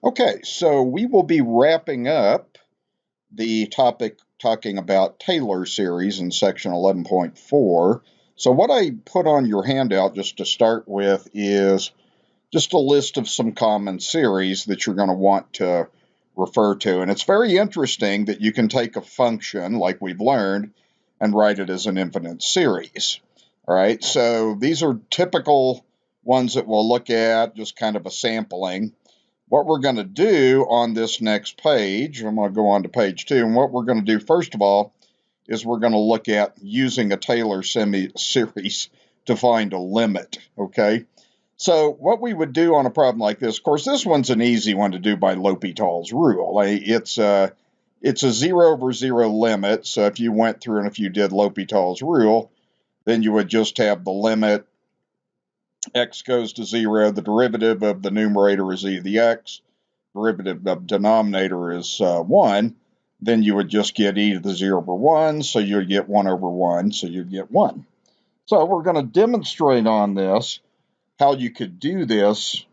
Okay, so we will be wrapping up the topic talking about Taylor series in section 11.4. So, what I put on your handout just to start with is just a list of some common series that you're going to want to refer to. And it's very interesting that you can take a function like we've learned and write it as an infinite series. All right, so these are typical ones that we'll look at, just kind of a sampling. What we're going to do on this next page, I'm going to go on to page 2, and what we're going to do first of all is we're going to look at using a Taylor series to find a limit, okay? So what we would do on a problem like this, of course, this one's an easy one to do by L'Hopital's rule. It's a 0 over 0 limit, so if you went through and if you did L'Hopital's rule, then you would just have the limit x goes to 0, the derivative of the numerator is e to the x, derivative of denominator is 1, then you would just get e to the 0 over 1, so you'd get 1 over 1, so you'd get 1. So we're going to demonstrate on this how you could do this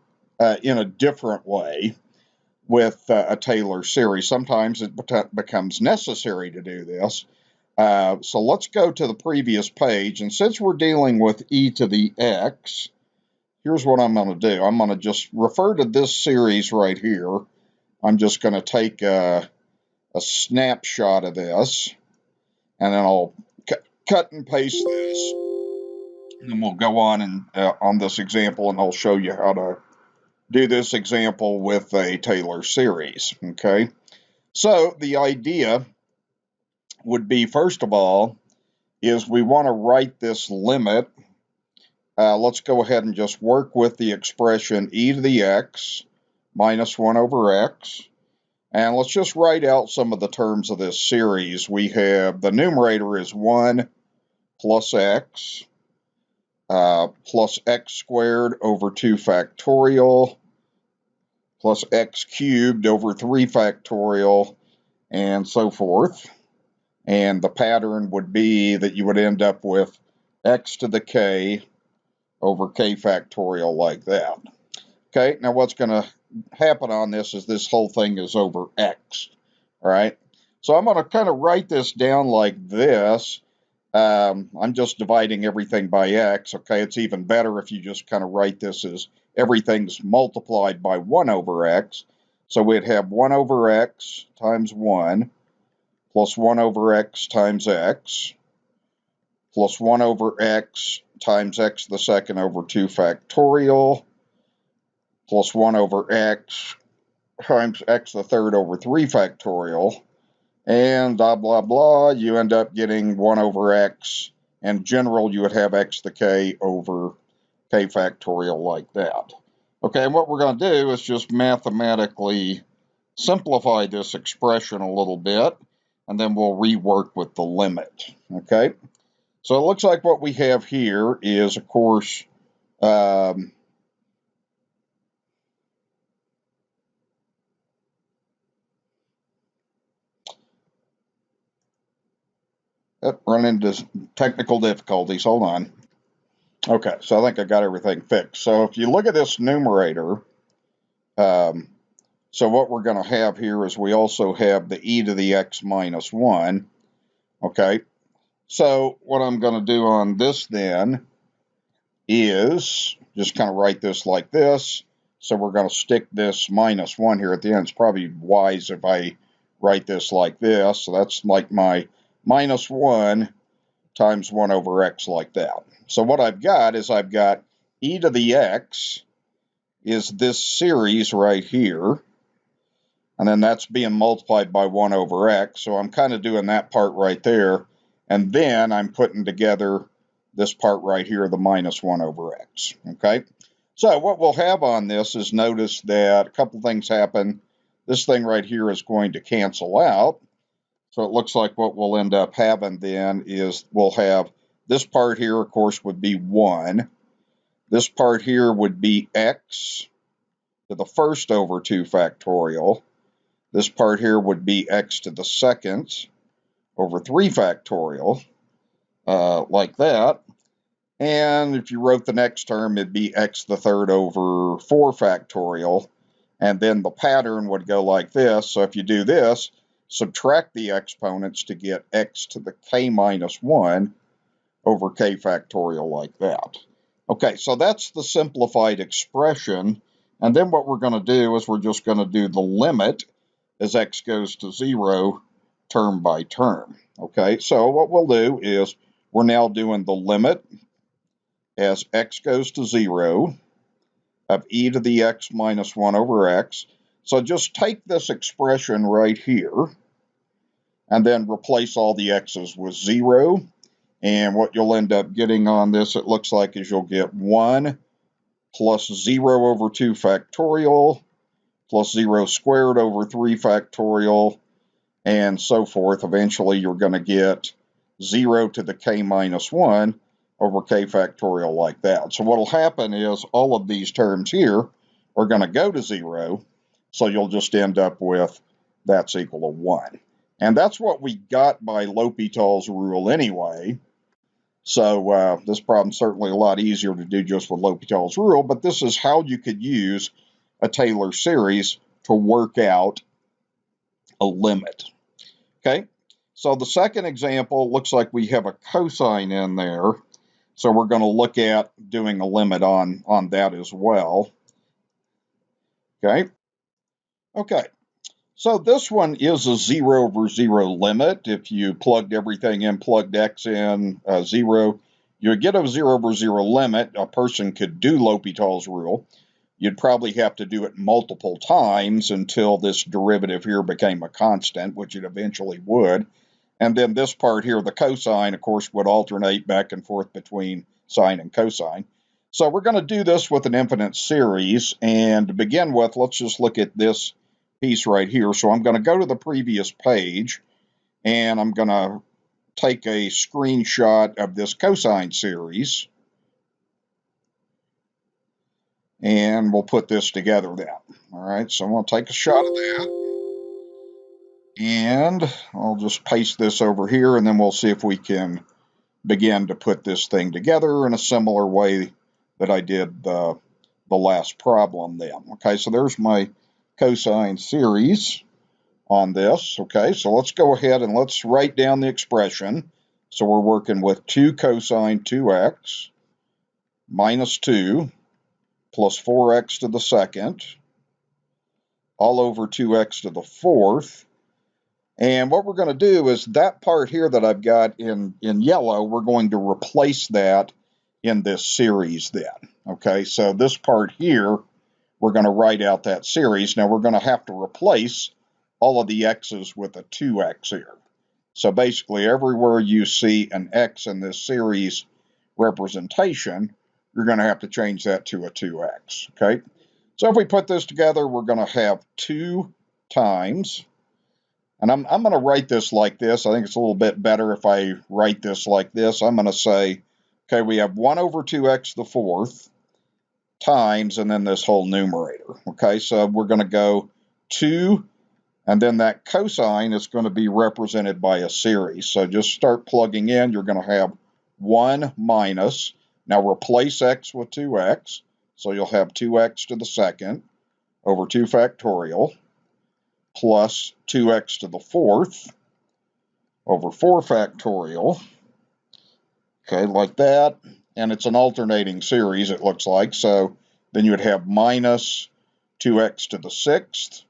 in a different way with a Taylor series. Sometimes it becomes necessary to do this. So let's go to the previous page, and since we're dealing with e to the x, here's what I'm going to do. I'm going to just refer to this series right here. I'm just going to take a snapshot of this, and then I'll cut and paste this. And then we'll go on and on this example, and I'll show you how to do this example with a Taylor series. Okay, so the idea would be, first of all, is we want to write this limit. Let's go ahead and just work with the expression e to the x minus 1 over x. And let's just write out some of the terms of this series. We have the numerator is 1 plus x plus x squared over 2 factorial plus x cubed over 3 factorial and so forth. And the pattern would be that you would end up with x to the k over k factorial like that. Okay, now what's going to happen on this is this whole thing is over x, all right? So I'm going to kind of write this down like this. I'm just dividing everything by x, okay? It's even better if you just kind of write this as everything's multiplied by 1 over x. So we'd have 1 over x times 1 plus 1 over x times x plus 1 over x times x to the second over 2 factorial plus 1 over x times x to the third over 3 factorial, and blah, blah, blah. You end up getting 1 over x. In general, you would have x to the k over k factorial like that. Okay, and what we're going to do is just mathematically simplify this expression a little bit, and then we'll rework with the limit. Okay, so it looks like what we have here is, of course, run into technical difficulties. Hold on. Okay, so I think I got everything fixed. So if you look at this numerator, so what we're going to have here is we also have the e to the x minus 1. Okay, so what I'm going to do on this then is just kind of write this like this. So we're going to stick this minus 1 here at the end. It's probably wise if I write this like this. So that's like my minus 1 times 1 over x like that. So what I've got is I've got e to the x is this series right here. And then that's being multiplied by 1 over x. So I'm kind of doing that part right there. And then I'm putting together this part right here, the minus 1 over x. Okay? So what we'll have on this is, notice that a couple things happen. This thing right here is going to cancel out. So it looks like what we'll end up having then is we'll have this part here, of course, would be 1. This part here would be x to the first over 2 factorial. This part here would be x to the second over 3 factorial, like that. And if you wrote the next term, it'd be x to the third over 4 factorial. And then the pattern would go like this. So if you do this, subtract the exponents to get x to the k minus 1 over k factorial like that. Okay, so that's the simplified expression. And then what we're going to do is we're just going to do the limit as x goes to 0 term by term. Okay, so what we'll do is we're now doing the limit as x goes to 0 of e to the x minus 1 over x. So just take this expression right here and then replace all the x's with 0. And what you'll end up getting on this, it looks like, is you'll get 1 plus 0 over 2 factorial plus 0 squared over 3 factorial and so forth. Eventually, you're going to get 0 to the k minus 1 over k factorial like that. So what will happen is all of these terms here are going to go to 0, so you'll just end up with that's equal to 1. And that's what we got by L'Hopital's rule anyway. So this problem's certainly a lot easier to do just with L'Hopital's rule, but this is how you could use a Taylor series to work out a limit. Okay, so the second example looks like we have a cosine in there. So we're going to look at doing a limit on that as well. Okay. So this one is a 0 over 0 limit. If you plugged everything in, plugged x in, 0, you would get a 0 over 0 limit. A person could do L'Hopital's rule. You'd probably have to do it multiple times until this derivative here became a constant, which it eventually would. And then this part here, the cosine, of course, would alternate back and forth between sine and cosine. So we're going to do this with an infinite series. And to begin with, let's just look at this piece right here. So I'm going to go to the previous page, and I'm going to take a screenshot of this cosine series. And we'll put this together then. All right, so I'm going to take a shot of that. And I'll just paste this over here, and then we'll see if we can begin to put this thing together in a similar way that I did the last problem then. Okay, so there's my cosine series on this. Okay, so let's go ahead and let's write down the expression. So we're working with 2 cosine 2x minus 2 plus 4x to the second all over 2x to the fourth. And what we're going to do is that part here that I've got in yellow, we're going to replace that in this series then. Okay, so this part here, we're going to write out that series. Now we're going to have to replace all of the x's with a 2x here. So basically everywhere you see an x in this series representation, you're going to have to change that to a 2x. Okay, so if we put this together, we're going to have 2 times, and I'm going to write this like this. I think it's a little bit better if I write this like this. I'm going to say, okay, we have 1 over 2x to the fourth times, and then this whole numerator. Okay, so we're going to go 2, and then that cosine is going to be represented by a series. So just start plugging in. You're going to have 1 minus. Now replace x with 2x. So you'll have 2x to the second over 2 factorial plus 2x to the fourth over 4 factorial. Okay, like that. And it's an alternating series, it looks like. So then you would have minus 2x to the sixth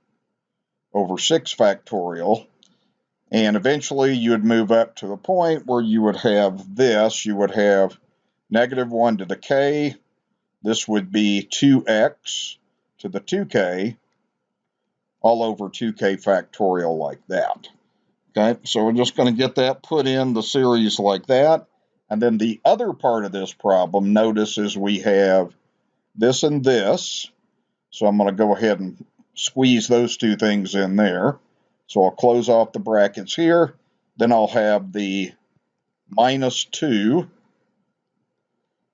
over 6 factorial. And eventually you would move up to the point where you would have this. You would have negative 1 to the k. This would be 2x to the 2k all over 2k factorial like that. Okay, so we're just going to get that put in the series like that. And then the other part of this problem, notice, is we have this and this. So I'm going to go ahead and squeeze those two things in there. So I'll close off the brackets here. Then I'll have the minus 2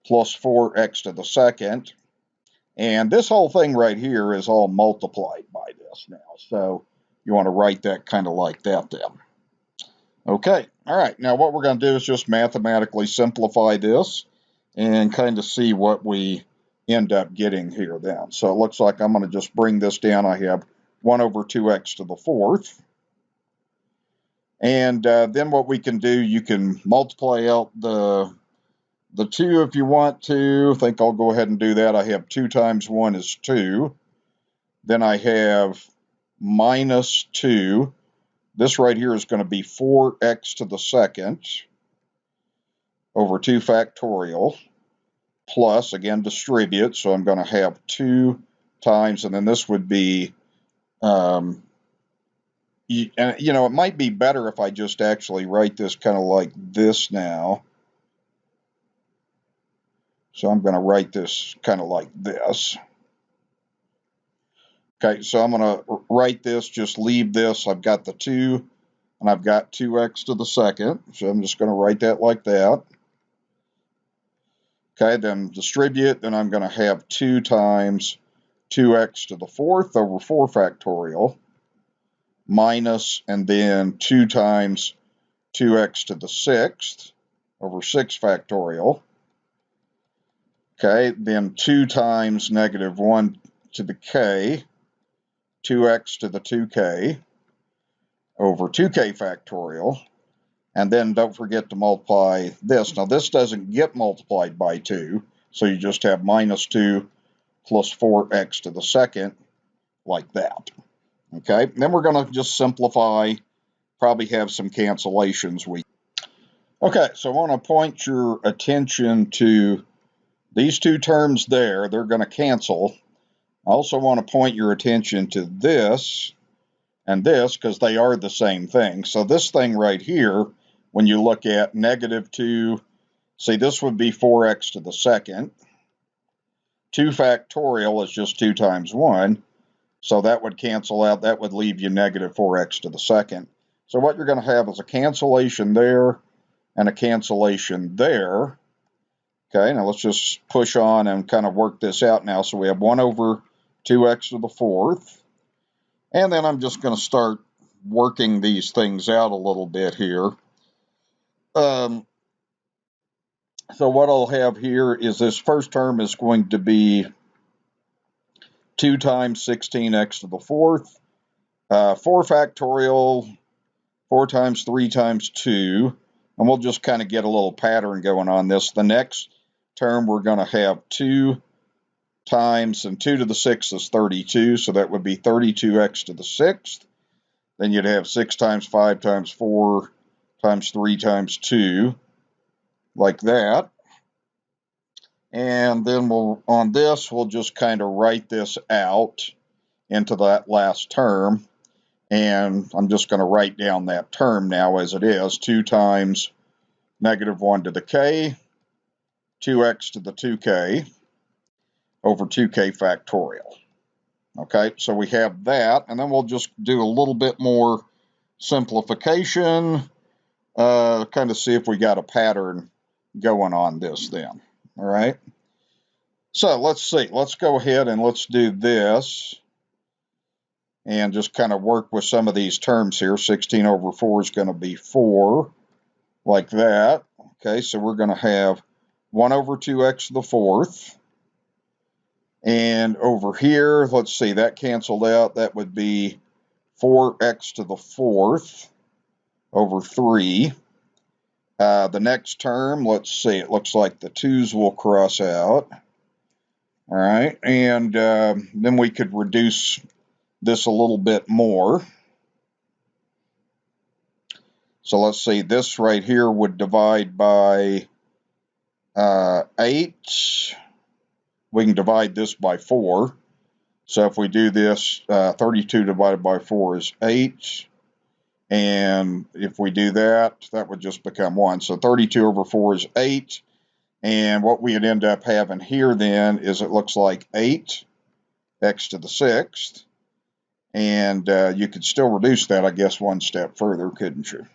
plus 4x to the second. And this whole thing right here is all multiplied by this now. So you want to write that kind of like that then. Okay, all right. Now what we're going to do is just mathematically simplify this and kind of see what we end up getting here then. So it looks like I'm going to just bring this down. I have 1 over 2x to the fourth. And then what we can do, you can multiply out the 2 if you want to. I think I'll go ahead and do that. I have 2 times 1 is 2. Then I have minus 2. This right here is going to be 4x to the second over 2 factorial plus, again, distribute. So I'm going to have 2 times, and then this would be, it might be better if I just actually write this kind of like this now. So I'm going to write this kind of like this. Okay, so I'm going to write this, just leave this. I've got the 2, and I've got 2x to the second. So I'm just going to write that like that. Okay, then distribute, then I'm going to have 2 times 2x to the fourth over 4 factorial minus, and then 2 times 2x to the sixth over 6 factorial. Okay, then 2 times negative 1 to the k, 2x to the 2k over 2k factorial. And then don't forget to multiply this. Now this doesn't get multiplied by 2, so you just have minus 2 plus 4x to the second, like that. Okay, and then we're going to just simplify, probably have some cancellations. Okay, so I want to point your attention to these 2 terms there. They're going to cancel. I also want to point your attention to this and this, because they are the same thing. So this thing right here, when you look at negative 2, see, this would be 4x to the second. 2 factorial is just 2 times 1, so that would cancel out. That would leave you negative 4x to the second. So what you're going to have is a cancellation there and a cancellation there. Okay, now let's just push on and kind of work this out now. So we have 1 over 2x to the fourth. And then I'm just going to start working these things out a little bit here. So what I'll have here is this first term is going to be 2 times 16x to the fourth, 4 factorial, 4 times 3 times 2, and we'll just kind of get a little pattern going on this. The next term we're going to have 2 times, and 2 to the 6th is 32, so that would be 32x to the 6th. Then you'd have 6 times 5 times 4 times 3 times 2, like that. And then on this, we'll just kind of write this out into that last term. And I'm just going to write down that term now as it is. 2 times negative 1 to the k, 2x to the 2k over 2k factorial. Okay, so we have that. And then we'll just do a little bit more simplification, kind of see if we got a pattern going on this then. All right. So let's see. Let's go ahead and let's do this and just kind of work with some of these terms here. 16 over 4 is going to be 4, like that. Okay, so we're going to have 1 over 2x to the fourth. And over here, let's see, that canceled out. That would be 4x to the fourth over 3. The next term, let's see, it looks like the 2's will cross out. All right, and then we could reduce this a little bit more. So let's see, this right here would divide by 8. We can divide this by 4. So if we do this, 32 divided by 4 is 8. And if we do that, that would just become 1. So 32 over 4 is 8. And what we would end up having here then is it looks like 8 x to the 6th. And you could still reduce that, I guess, one step further, couldn't you?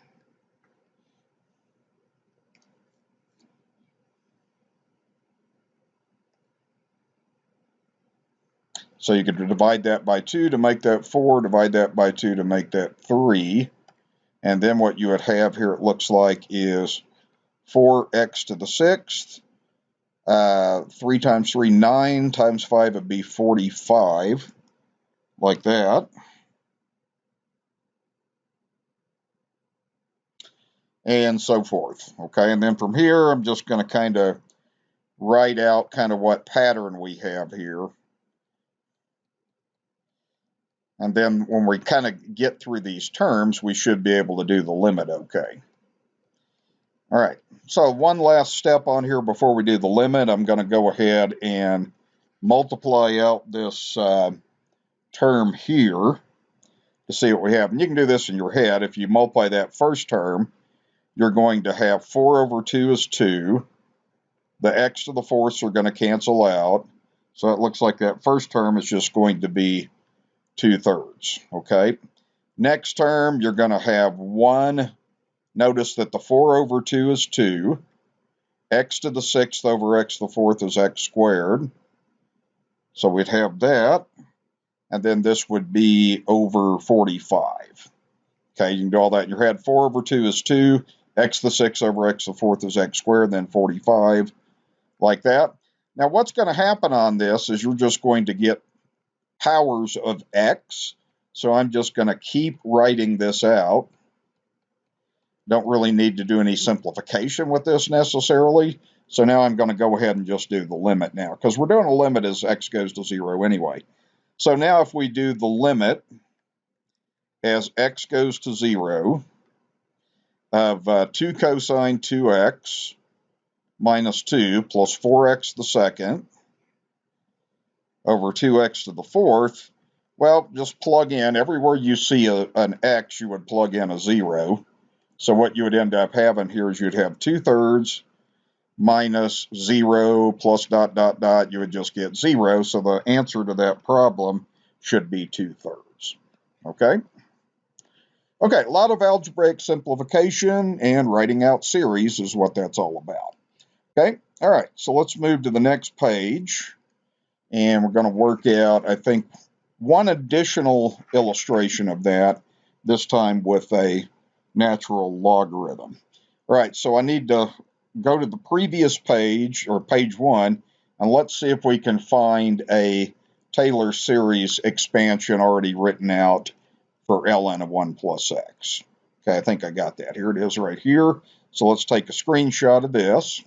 So you could divide that by 2 to make that 4, divide that by 2 to make that 3. And then what you would have here, it looks like, is 4x to the 6th 3 times 3, 9 times 5 would be 45, like that. And so forth. Okay, and then from here, I'm just going to kind of write out kind of what pattern we have here. And then when we kind of get through these terms, we should be able to do the limit okay. All right, so one last step on here before we do the limit. I'm going to go ahead and multiply out this term here to see what we have. And you can do this in your head. If you multiply that first term, you're going to have 4 over 2 is 2. The x to the fourths are going to cancel out. So it looks like that first term is just going to be 2/3. Okay. Next term, you're going to have 1. Notice that the 4 over 2 is 2. X to the 6th over x to the 4th is x squared. So we'd have that. And then this would be over 45. Okay, you can do all that in your head. 4 over 2 is 2. X to the 6th over x to the 4th is x squared, then 45, like that. Now what's going to happen on this is you're just going to get powers of x. So I'm just going to keep writing this out. Don't really need to do any simplification with this necessarily. So now I'm going to go ahead and just do the limit now, because we're doing a limit as x goes to 0 anyway. So now if we do the limit as x goes to 0 of 2 cosine 2x minus 2 plus 4x to the second over 2x to the fourth, well, just plug in. Everywhere you see an x, you would plug in a 0. So what you would end up having here is you'd have 2/3 minus 0 plus dot, dot, dot. You would just get 0. So the answer to that problem should be 2/3. Okay? Okay, a lot of algebraic simplification and writing out series is what that's all about. Okay, all right, so let's move to the next page. And we're going to work out, I think, one additional illustration of that, this time with a natural logarithm. All right, so I need to go to the previous page, or page 1, and let's see if we can find a Taylor series expansion already written out for ln of 1 plus x. Okay, I think I got that. Here it is right here. So let's take a screenshot of this.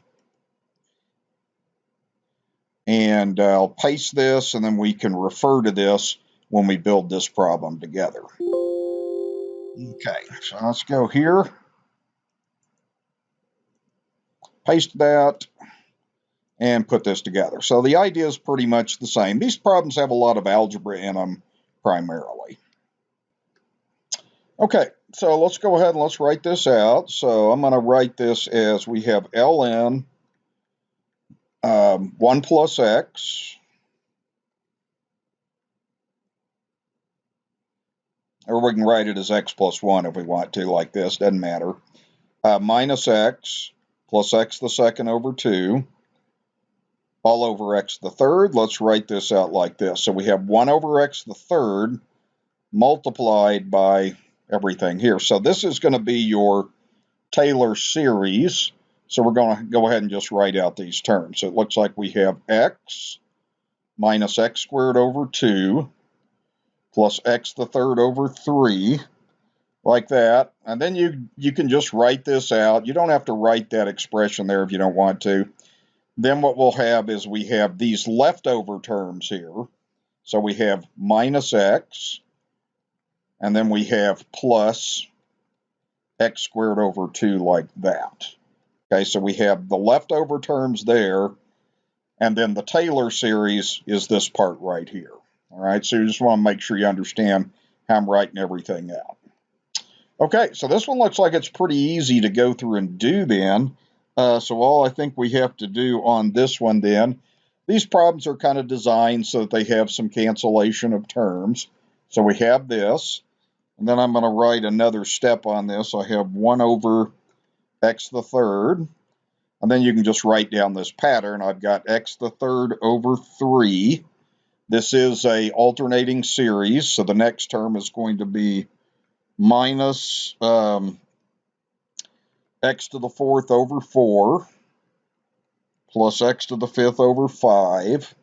And I'll paste this, and then we can refer to this when we build this problem together. Okay, so let's go here. Paste that, and put this together. So the idea is pretty much the same. These problems have a lot of algebra in them, primarily. Okay, so let's go ahead and let's write this out. So I'm going to write this as we have ln 1 plus x, or we can write it as x plus 1 if we want to, like this, doesn't matter, minus x plus x to the second over 2, all over x to the third. Let's write this out like this. So we have 1 over x to the third multiplied by everything here. So this is going to be your Taylor series. So we're going to go ahead and just write out these terms. So it looks like we have x minus x squared over 2 plus x to the third over 3, like that. And then you can just write this out. You don't have to write that expression there if you don't want to. Then what we'll have is we have these leftover terms here. So we have minus x, and then we have plus x squared over 2, like that. Okay, so we have the leftover terms there, and then the Taylor series is this part right here. All right, so you just want to make sure you understand how I'm writing everything out. Okay, so this one looks like it's pretty easy to go through and do then. So all I think we have to do on this one then, these problems are kind of designed so that they have some cancellation of terms. So we have this, and then I'm going to write another step on this. I have 1 over x to the third, and then you can just write down this pattern. I've got x to the third over 3. This is a alternating series, so the next term is going to be minus x to the fourth over 4 plus x to the 5th over 5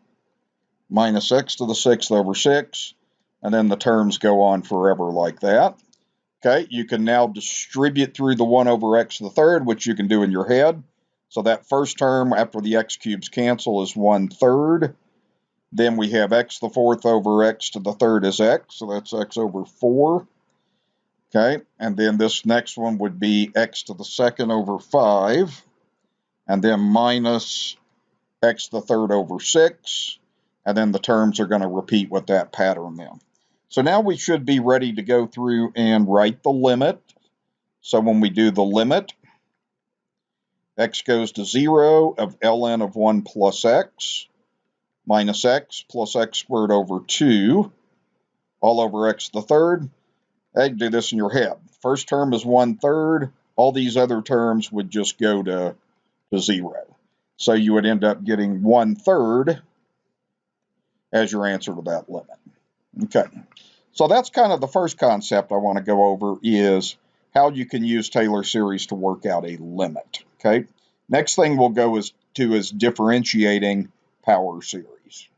minus x to the 6th over 6, and then the terms go on forever like that. Okay, you can now distribute through the 1 over x to the 3rd, which you can do in your head. So that first term after the x cubes cancel is 1/3. Then we have x to the 4th over x to the 3rd is x, so that's x over 4. Okay, and then this next one would be x to the 2nd over 5, and then minus x to the 3rd over 6, and then the terms are going to repeat with that pattern then. So now we should be ready to go through and write the limit. So when we do the limit, x goes to 0 of ln of 1 plus x minus x plus x squared over 2 all over x to the 3rd. I can do this in your head. First term is 1/3. All these other terms would just go to 0. So you would end up getting 1/3 as your answer to that limit. Okay. So that's kind of the first concept I want to go over, is how you can use Taylor series to work out a limit. Okay. Next thing we'll go is differentiating power series.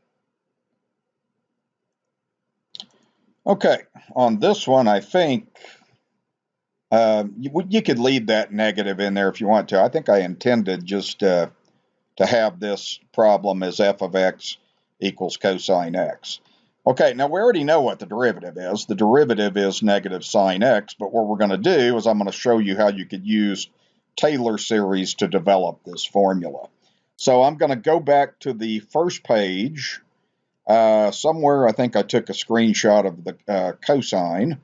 Okay. On this one, I think you could leave that negative in there if you want to. I think I intended just to have this problem as f of x equals cosine x. Okay, now we already know what the derivative is. The derivative is negative sine x, but what we're going to do is I'm going to show you how you could use Taylor series to develop this formula. So I'm going to go back to the first page. Somewhere I think I took a screenshot of the cosine.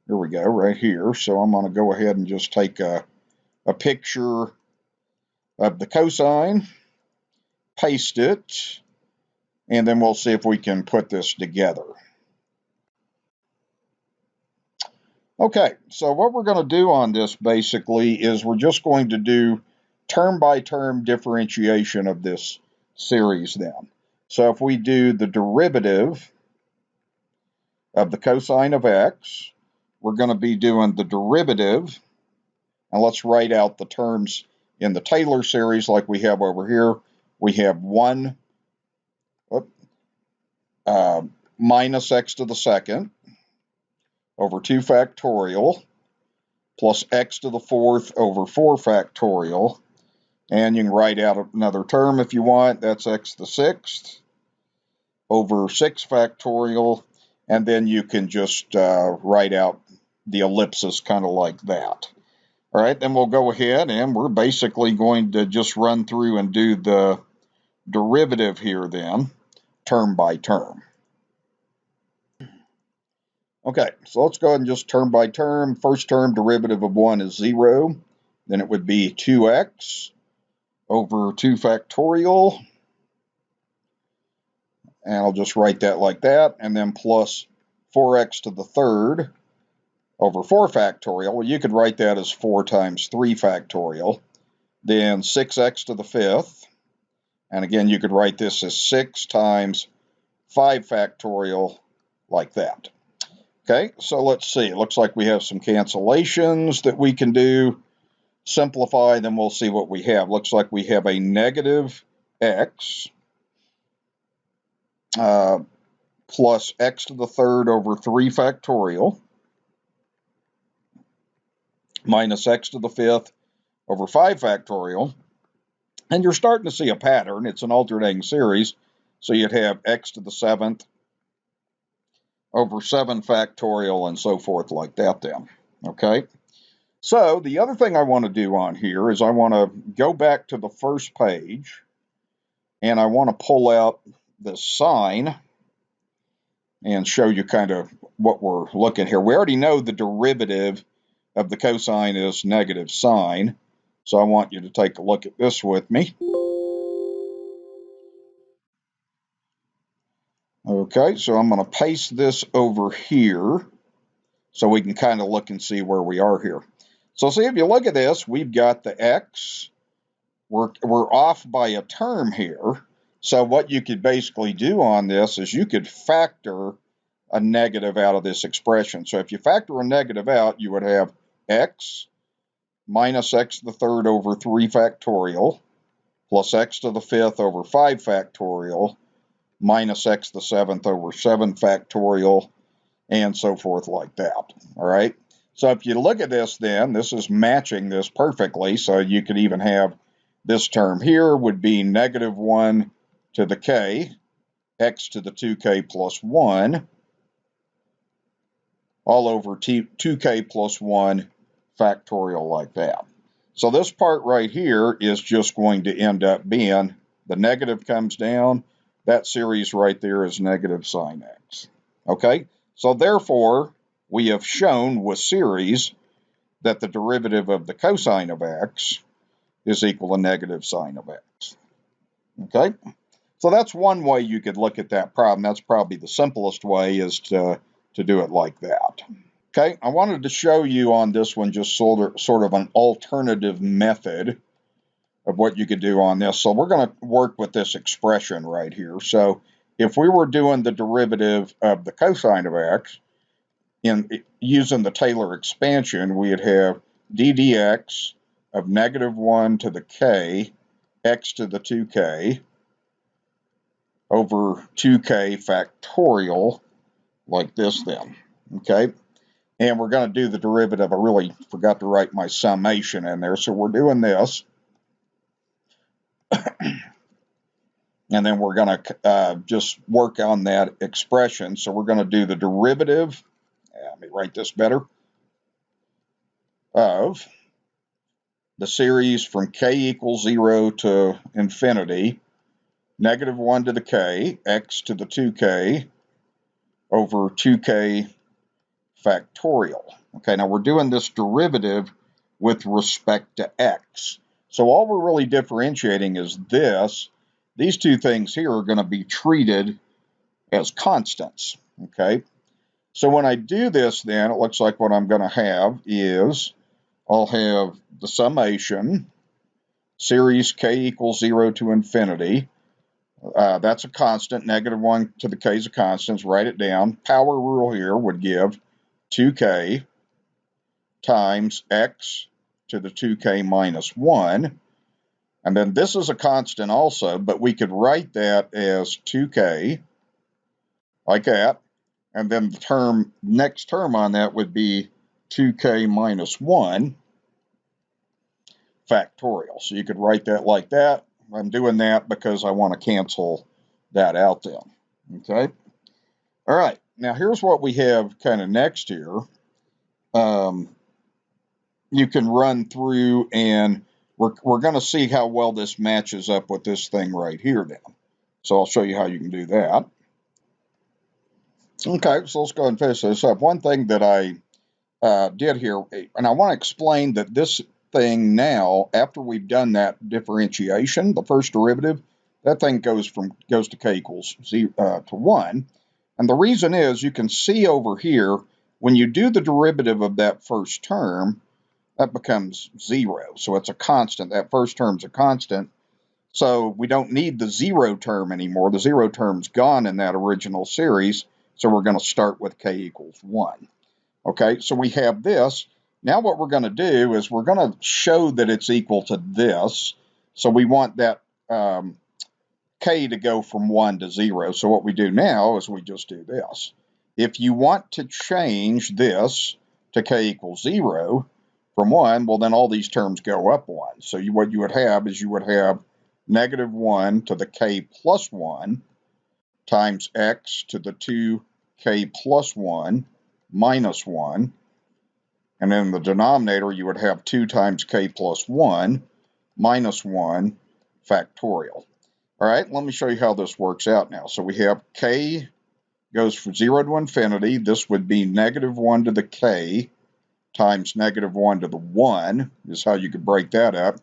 Here we go, right here. So I'm going to go ahead and just take a picture of the cosine, paste it, and then we'll see if we can put this together. Okay, so what we're going to do on this basically is we're just going to do term-by-term differentiation of this series then. So if we do the derivative of the cosine of x, we're going to be doing the derivative, and let's write out the terms in the Taylor series like we have over here. We have 1 minus x to the 2nd over 2 factorial plus x to the 4th over 4 factorial. And you can write out another term if you want. That's x to the 6th over 6 factorial. And then you can just write out the ellipsis kind of like that. All right, then we'll go ahead and we're basically going to just run through and do the derivative here then, term by term. Okay, so let's go ahead and just term by term. First term, derivative of 1 is 0. Then it would be 2x over 2 factorial. And I'll just write that like that. And then plus 4x to the 3rd over 4 factorial. Well, you could write that as 4 times 3 factorial. Then 6x to the 5th. And again, you could write this as 6 times 5 factorial like that. Okay, so let's see. It looks like we have some cancellations that we can do. Simplify, then we'll see what we have. Looks like we have a negative x plus x to the 3rd over 3 factorial minus x to the 5th over 5 factorial. And you're starting to see a pattern. It's an alternating series. So you'd have x to the 7th over 7 factorial and so forth like that then. Okay. So the other thing I want to do on here is I want to go back to the first page and I want to pull out the sine and show you kind of what we're looking here. We already know the derivative of the cosine is negative sine. So I want you to take a look at this with me. Okay, so I'm going to paste this over here so we can kind of look and see where we are here. So see, if you look at this, we've got the x. We're off by a term here. So what you could basically do on this is you could factor a negative out of this expression. So if you factor a negative out, you would have x minus x to the 3rd over 3 factorial plus x to the 5th over 5 factorial minus x to the 7th over 7 factorial, and so forth like that. All right. So if you look at this, then this is matching this perfectly. So you could even have this term here would be negative 1 to the k, x to the 2k plus 1, all over 2k plus 1 factorial like that. So this part right here is just going to end up being, the negative comes down, that series right there is negative sine x. Okay, so therefore, we have shown with series that the derivative of the cosine of x is equal to negative sine of x. Okay, so that's one way you could look at that problem. That's probably the simplest way, is to do it like that. Okay, I wanted to show you on this one just sort of an alternative method of what you could do on this. So we're going to work with this expression right here. So if we were doing the derivative of the cosine of x, using the Taylor expansion, we'd have d dx of negative 1 to the k, x to the 2k, over 2k factorial, like this then, okay? And we're going to do the derivative. I really forgot to write my summation in there, so we're doing this. And then we're going to just work on that expression. So we're going to do the derivative, let me write this better, of the series from k equals 0 to infinity, negative 1 to the k, x to the 2k, over 2k factorial. Okay, now we're doing this derivative with respect to x. So all we're really differentiating is this. These two things here are going to be treated as constants. Okay, so when I do this, then it looks like what I'm going to have is I'll have the summation, series k equals 0 to infinity. That's a constant. Negative 1 to the k is a constant. Write it down. Power rule here would give 2k times x to the 2k minus 1. And then this is a constant also, but we could write that as 2k, like that. And then the next term on that would be 2k minus 1 factorial. So you could write that like that. I'm doing that because I want to cancel that out then. Okay. All right. Now here's what we have kind of next here. You can run through, and we're going to see how well this matches up with this thing right here then. So I'll show you how you can do that. Okay, so let's go ahead and finish this up. One thing that I did here, and I want to explain that this thing now, after we've done that differentiation, the first derivative, that thing goes to k equals 0 to 1. And the reason is, you can see over here, when you do the derivative of that first term, that becomes 0. So it's a constant. That first term's a constant. So we don't need the 0 term anymore. The 0 term's gone in that original series. So we're going to start with k equals 1. Okay, so we have this. Now what we're going to do is we're going to show that it's equal to this. So we want that k to go from 1 to 0. So what we do now is we just do this. If you want to change this to k equals 0 from 1, well, then all these terms go up 1. So what you would have is you would have negative 1 to the k plus 1 times x to the 2k plus 1 minus 1. And in the denominator, you would have 2 times k plus 1 minus 1 factorial. All right, let me show you how this works out now. So we have k goes from 0 to infinity. This would be negative 1 to the k times negative 1 to the 1 is how you could break that up.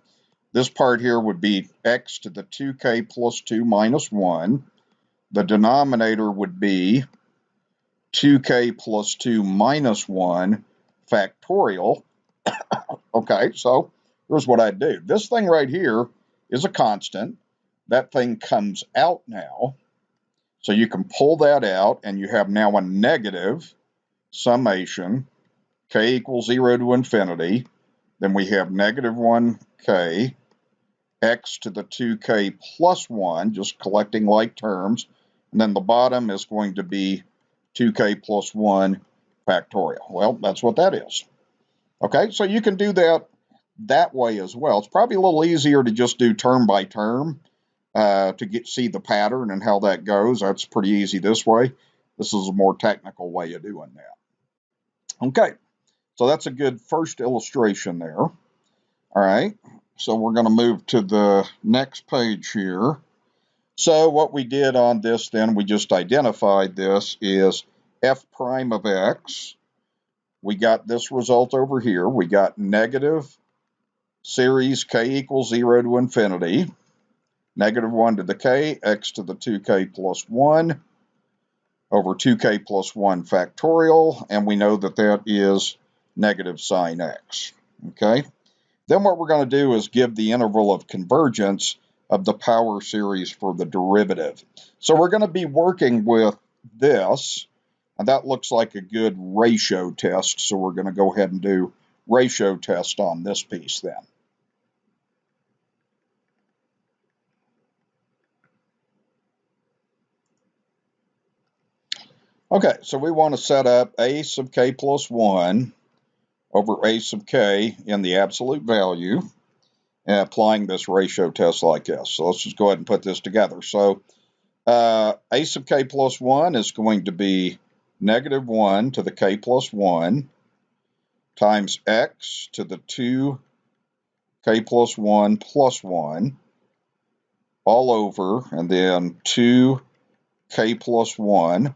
This part here would be x to the 2k plus 2 minus 1. The denominator would be 2k plus 2 minus 1 factorial. Okay, so here's what I do. This thing right here is a constant. That thing comes out now. So you can pull that out, and you have now a negative summation k equals 0 to infinity. Then we have negative 1k x to the 2k plus 1, just collecting like terms. And then the bottom is going to be 2k plus 1 factorial. Well, that's what that is. Okay, so you can do that way as well. It's probably a little easier to just do term by term to see the pattern and how that goes. That's pretty easy this way. This is a more technical way of doing that. Okay, so that's a good first illustration there. All right, so we're going to move to the next page here. So what we did on this then, we just identified this is f prime of x. We got this result over here. We got negative series k equals 0 to infinity, negative 1 to the k, x to the 2k plus 1 over 2k plus 1 factorial, and we know that that is negative sine x. Okay. Then what we're going to do is give the interval of convergence of the power series for the derivative. So we're going to be working with this, and that looks like a good ratio test, so we're going to go ahead and do ratio test on this piece then. Okay, so we want to set up a sub k plus 1 over a sub k in the absolute value, and applying this ratio test like this. So let's just go ahead and put this together. So a sub k plus 1 is going to be negative 1 to the k plus 1 times x to the 2k plus 1 plus 1 all over, and then 2k plus 1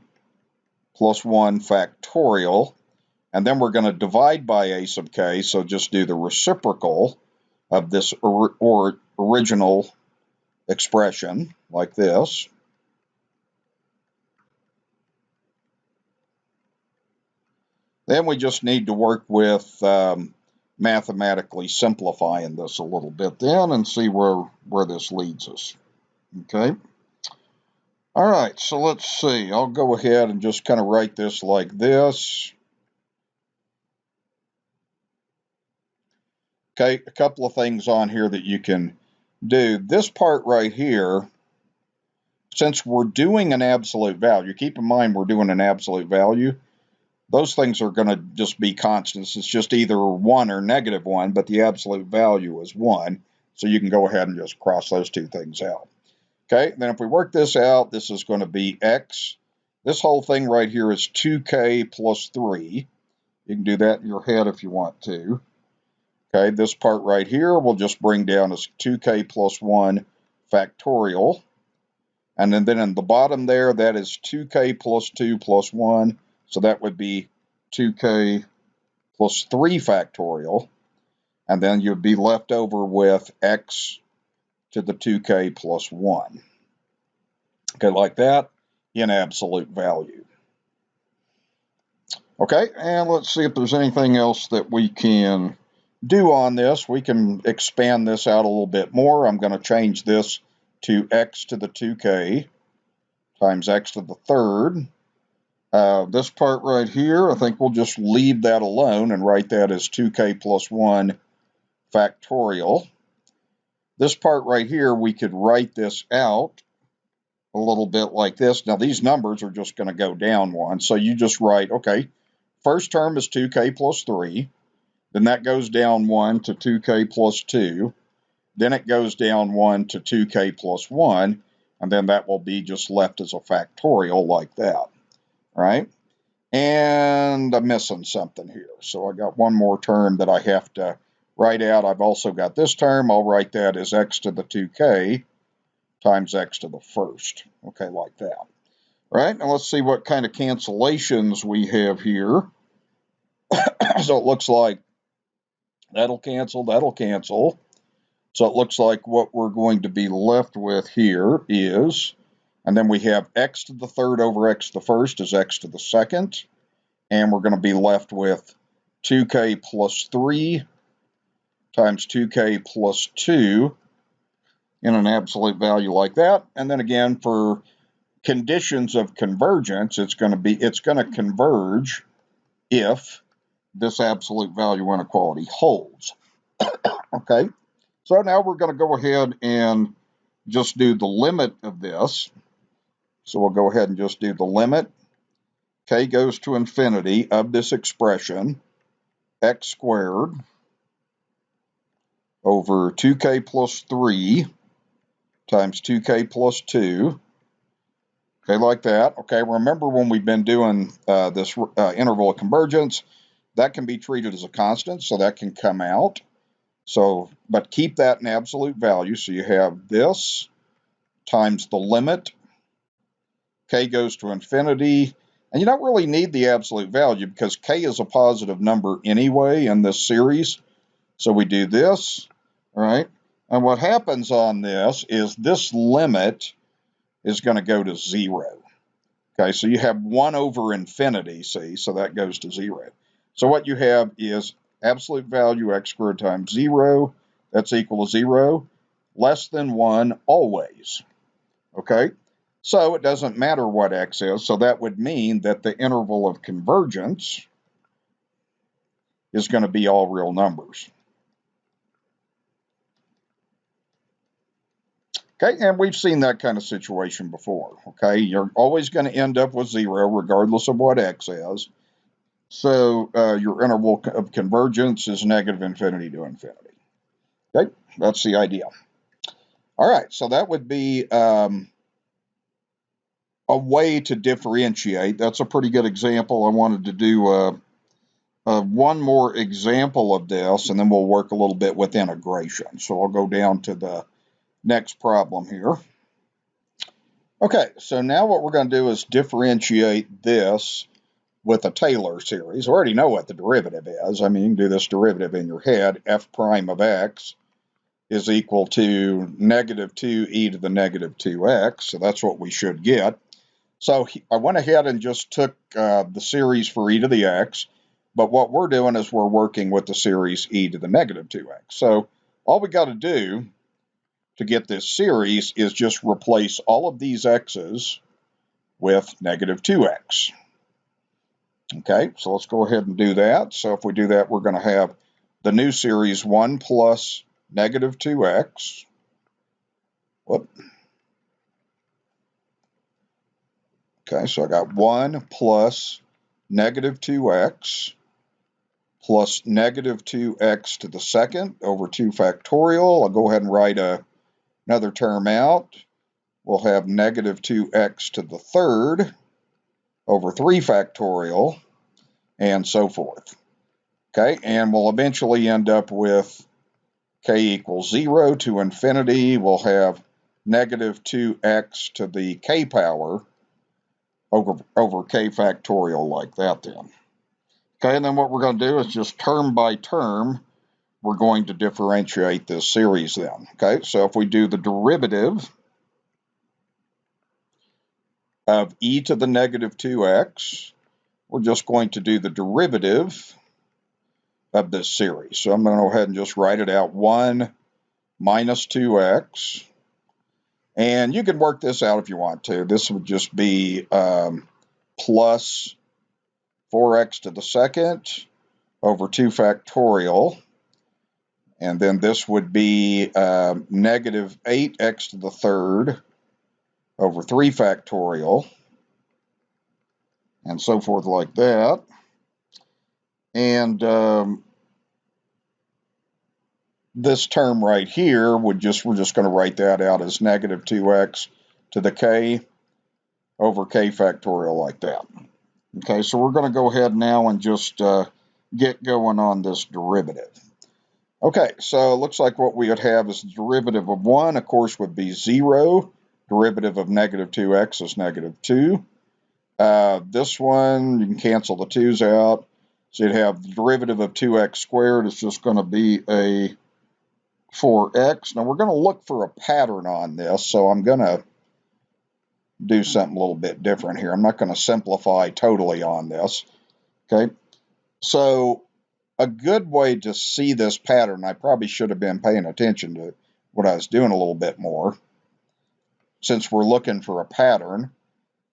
factorial, and then we're going to divide by a sub k, so just do the reciprocal of this original expression like this. Then we just need to work with mathematically simplifying this a little bit then and see where this leads us. Okay. All right, so let's see. I'll go ahead and just kind of write this like this. Okay, a couple of things on here that you can do. This part right here, since we're doing an absolute value, keep in mind we're doing an absolute value. Those things are going to just be constants. It's just either 1 or negative 1, but the absolute value is 1. So you can go ahead and just cross those two things out. Okay, then if we work this out, this is going to be x. This whole thing right here is 2k plus 3. You can do that in your head if you want to. Okay, this part right here we'll just bring down as 2k plus 1 factorial. And then in the bottom there, that is 2k plus 2 plus 1. So that would be 2k plus 3 factorial. And then you'd be left over with x to the 2k plus 1. Okay, like that in absolute value. Okay, and let's see if there's anything else that we can do on this. We can expand this out a little bit more. I'm going to change this to x to the 2k times x to the third. This part right here, I think we'll just leave that alone and write that as 2k plus 1 factorial. This part right here, we could write this out a little bit like this. Now, these numbers are just going to go down 1. So you just write, okay, first term is 2k plus 3. Then that goes down 1 to 2k plus 2. Then it goes down 1 to 2k plus 1. And then that will be just left as a factorial like that. All right? And I'm missing something here. So I got one more term that I have to write out. I've also got this term. I'll write that as x to the 2k times x to the first. Okay, like that. All right, now let's see what kind of cancellations we have here. So it looks like that'll cancel, that'll cancel. So it looks like what we're going to be left with here is, and then we have x to the third over x to the first is x to the second. And we're going to be left with 2k plus 3 times 2k plus 2 in an absolute value like that. And then again, for conditions of convergence, it's going to converge if this absolute value inequality holds. Okay, So now we're going to go ahead and just do the limit of this. So we'll go ahead and just do the limit. K goes to infinity of this expression, x squared over 2k plus 3 times 2k plus 2. Okay, like that. Okay, remember when we've been doing this interval of convergence, that can be treated as a constant, so that can come out. So, but keep that in absolute value. So you have this times the limit. K goes to infinity. And you don't really need the absolute value because k is a positive number anyway in this series. So we do this, right? And what happens on this is this limit is going to go to 0. Okay, so you have 1 over infinity, see, so that goes to 0. So what you have is absolute value x squared times 0, that's equal to 0, less than 1 always. Okay, so it doesn't matter what x is, so that would mean that the interval of convergence is going to be all real numbers. Okay, and we've seen that kind of situation before. Okay, you're always going to end up with 0 regardless of what x is. So your interval of convergence is negative infinity to infinity. Okay, that's the idea. All right, so that would be a way to differentiate. That's a pretty good example. I wanted to do one more example of this, and then we'll work a little bit with integration. So I'll go down to the next problem here. Okay, so now what we're going to do is differentiate this with a Taylor series. We already know what the derivative is. I mean, you can do this derivative in your head. F prime of x is equal to negative 2e to the negative 2x. So that's what we should get. So I went ahead and just took the series for e to the x. But what we're doing is we're working with the series e to the negative 2x. So all we got to do to get this series is just replace all of these x's with negative 2x. Okay, so let's go ahead and do that. So if we do that, we're going to have the new series 1 plus negative 2x. Whoop. Okay, so I got 1 plus negative 2x plus negative 2x to the second over 2 factorial. I'll go ahead and write another term out. We'll have negative 2x to the third over 3 factorial, and so forth. Okay, and we'll eventually end up with k equals 0 to infinity. We'll have negative 2x to the k power over k factorial like that then. Okay, and then what we're going to do is just term by term, we're going to differentiate this series then. Okay, so if we do the derivative of e to the negative 2x, we're just going to do the derivative of this series. So I'm going to go ahead and just write it out, 1 minus 2x. And you can work this out if you want to. This would just be plus 4x to the second over 2 factorial. And then this would be negative 8x to the third over 3 factorial. And so forth like that. And this term right here we're just going to write that out as negative 2x to the k over k factorial like that. Okay, so we're going to go ahead now and just get going on this derivative. Okay, so it looks like what we would have is the derivative of 1, of course, would be 0. Derivative of negative 2x is negative 2. This one, you can cancel the 2's out. So you'd have the derivative of 2x squared is just going to be a 4x. Now we're going to look for a pattern on this, so I'm going to do something a little bit different here. I'm not going to simplify totally on this. Okay, so a good way to see this pattern, I probably should have been paying attention to what I was doing a little bit more. Since we're looking for a pattern,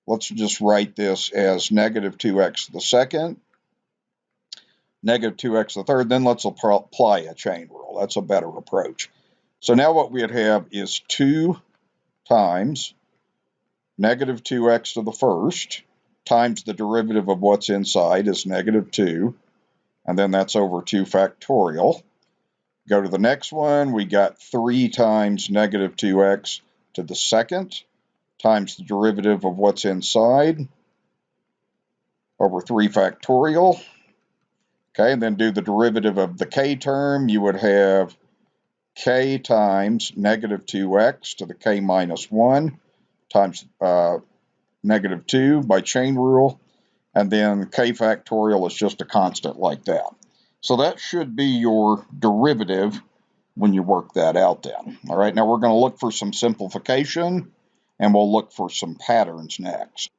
let's just write this as negative 2x to the second, negative 2x to the third, then let's apply a chain rule. That's a better approach. So now what we'd have is 2 times negative 2x to the first times the derivative of what's inside is negative 2, and then that's over 2 factorial. Go to the next one, we got 3 times negative 2x to the second times the derivative of what's inside over 3 factorial. Okay, and then do the derivative of the k term. You would have k times negative 2x to the k minus 1 times negative 2 by chain rule, and then k factorial is just a constant like that. So that should be your derivative when you work that out then. All right, now we're going to look for some simplification, and we'll look for some patterns next.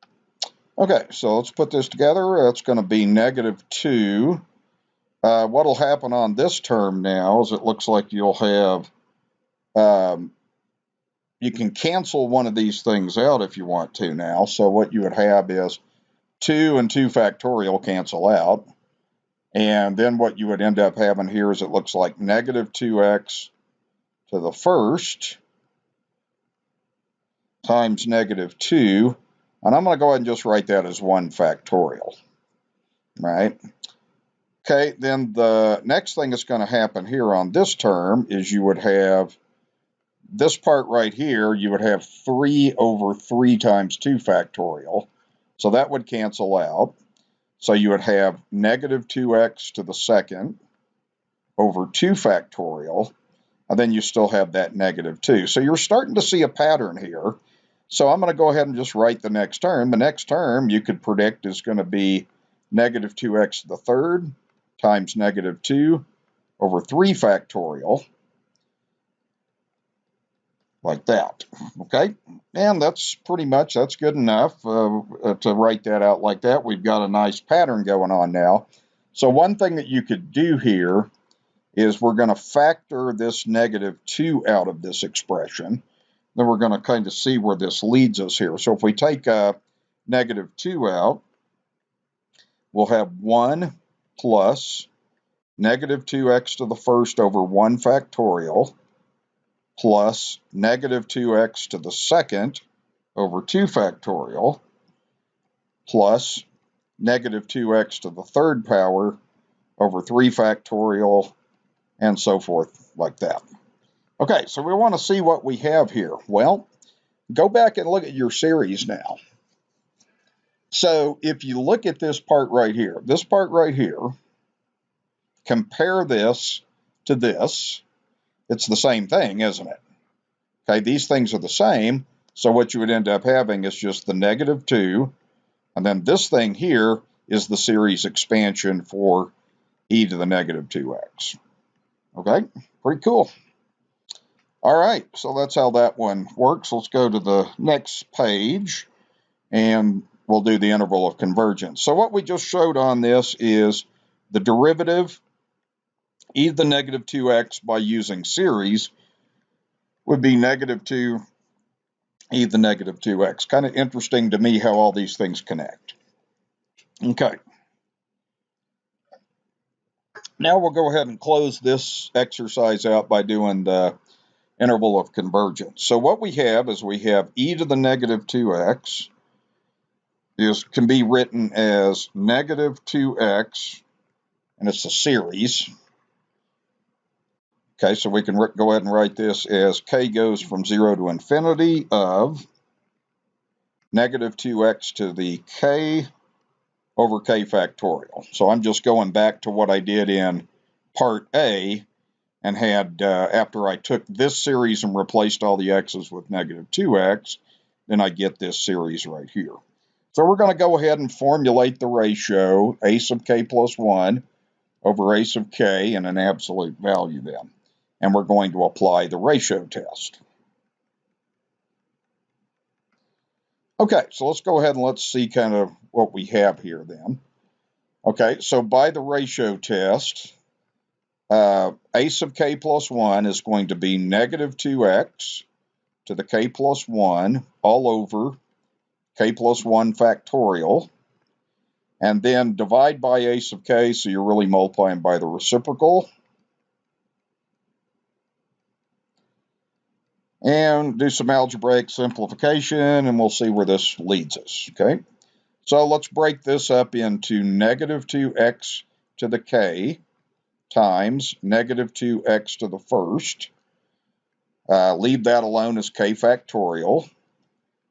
Okay, so let's put this together. That's going to be negative 2. What will happen on this term now is it looks like you'll have, you can cancel one of these things out if you want to now. So what you would have is 2 and 2 factorial cancel out. And then what you would end up having here is it looks like negative 2x to the first times negative 2. And I'm going to go ahead and just write that as 1 factorial. Right? Okay, then the next thing that's going to happen here on this term is you would have this part right here, you would have 3 over 3 times 2 factorial. So that would cancel out. So you would have negative 2x to the second over 2 factorial, and then you still have that negative 2. So you're starting to see a pattern here. So I'm going to go ahead and just write the next term. The next term you could predict is going to be negative 2x to the third times negative 2 over 3 factorial, like that. Okay, and that's pretty much, that's good enough to write that out like that. We've got a nice pattern going on now. So one thing that you could do here is we're going to factor this negative 2 out of this expression. Then we're going to kind of see where this leads us here. So if we take negative 2 out, we'll have 1 plus negative 2x to the first over 1 factorial plus negative 2x to the second over 2 factorial plus negative 2x to the third power over 3 factorial, and so forth like that. Okay, so we want to see what we have here. Well, go back and look at your series now. So if you look at this part right here, compare this to this, it's the same thing, isn't it? Okay, these things are the same, so what you would end up having is just the negative 2, and then this thing here is the series expansion for e to the negative 2x. Okay, pretty cool. All right, so that's how that one works. Let's go to the next page, and we'll do the interval of convergence. So what we just showed on this is the derivative e to the negative 2x by using series would be negative 2 e to the negative 2x. Kind of interesting to me how all these things connect. Okay. Now we'll go ahead and close this exercise out by doing the interval of convergence. So what we have is we have e to the negative 2x can be written as negative 2x, and it's a series. Okay, so we can go ahead and write this as k goes from 0 to infinity of negative 2x to the k over k factorial. So I'm just going back to what I did in part A and had, after I took this series and replaced all the x's with negative 2x, then I get this series right here. So we're going to go ahead and formulate the ratio a sub k plus 1 over a sub k in an absolute value then. And we're going to apply the ratio test. Okay, so let's go ahead and let's see kind of what we have here then. Okay, so by the ratio test, a sub k plus 1 is going to be negative 2x to the k plus 1 all over k plus 1 factorial, and then divide by a sub k, so you're really multiplying by the reciprocal. and do some algebraic simplification, and we'll see where this leads us, okay? So let's break this up into negative 2x to the k times negative 2x to the first. Leave that alone as k factorial.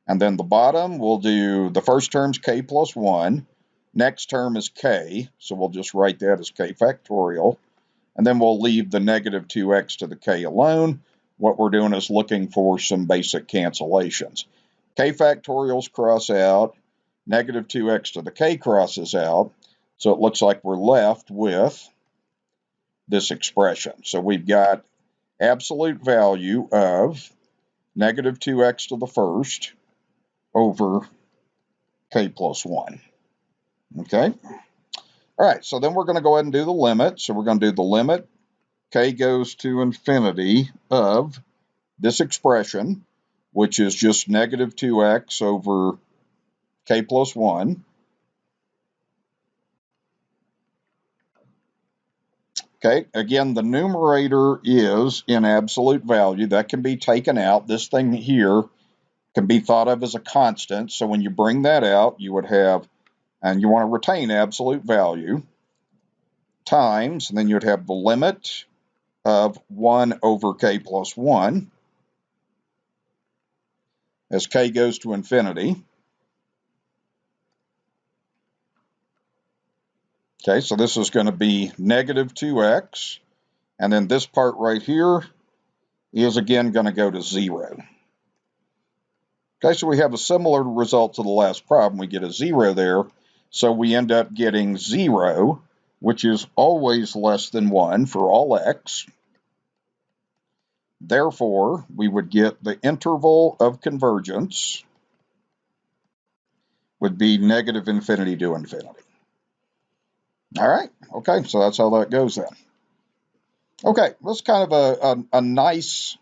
And then the bottom, we'll do the first term's k plus 1. Next term is k, so we'll just write that as k factorial. And then we'll leave the negative 2x to the k alone. What we're doing is looking for some basic cancellations. K factorials cross out. Negative 2x to the k crosses out. So it looks like we're left with this expression. So we've got absolute value of negative 2x to the first over k plus 1. Okay? All right, so then we're going to go ahead and do the limit. So we're going to do the limit k goes to infinity of this expression, which is just negative 2x over k plus 1. Okay, again, the numerator is in absolute value. That can be taken out. This thing here can be thought of as a constant. So when you bring that out, you would have, and you want to retain absolute value, times, and then you'd have the limit of 1 over k plus 1 as k goes to infinity. Okay, so this is going to be negative 2x, and then this part right here is again going to go to 0. Okay, so we have a similar result to the last problem. We get a 0 there, so we end up getting 0, which is always less than 1 for all x. Therefore, we would get the interval of convergence would be negative infinity to infinity. All right, okay, so that's how that goes then. Okay, that's kind of a nice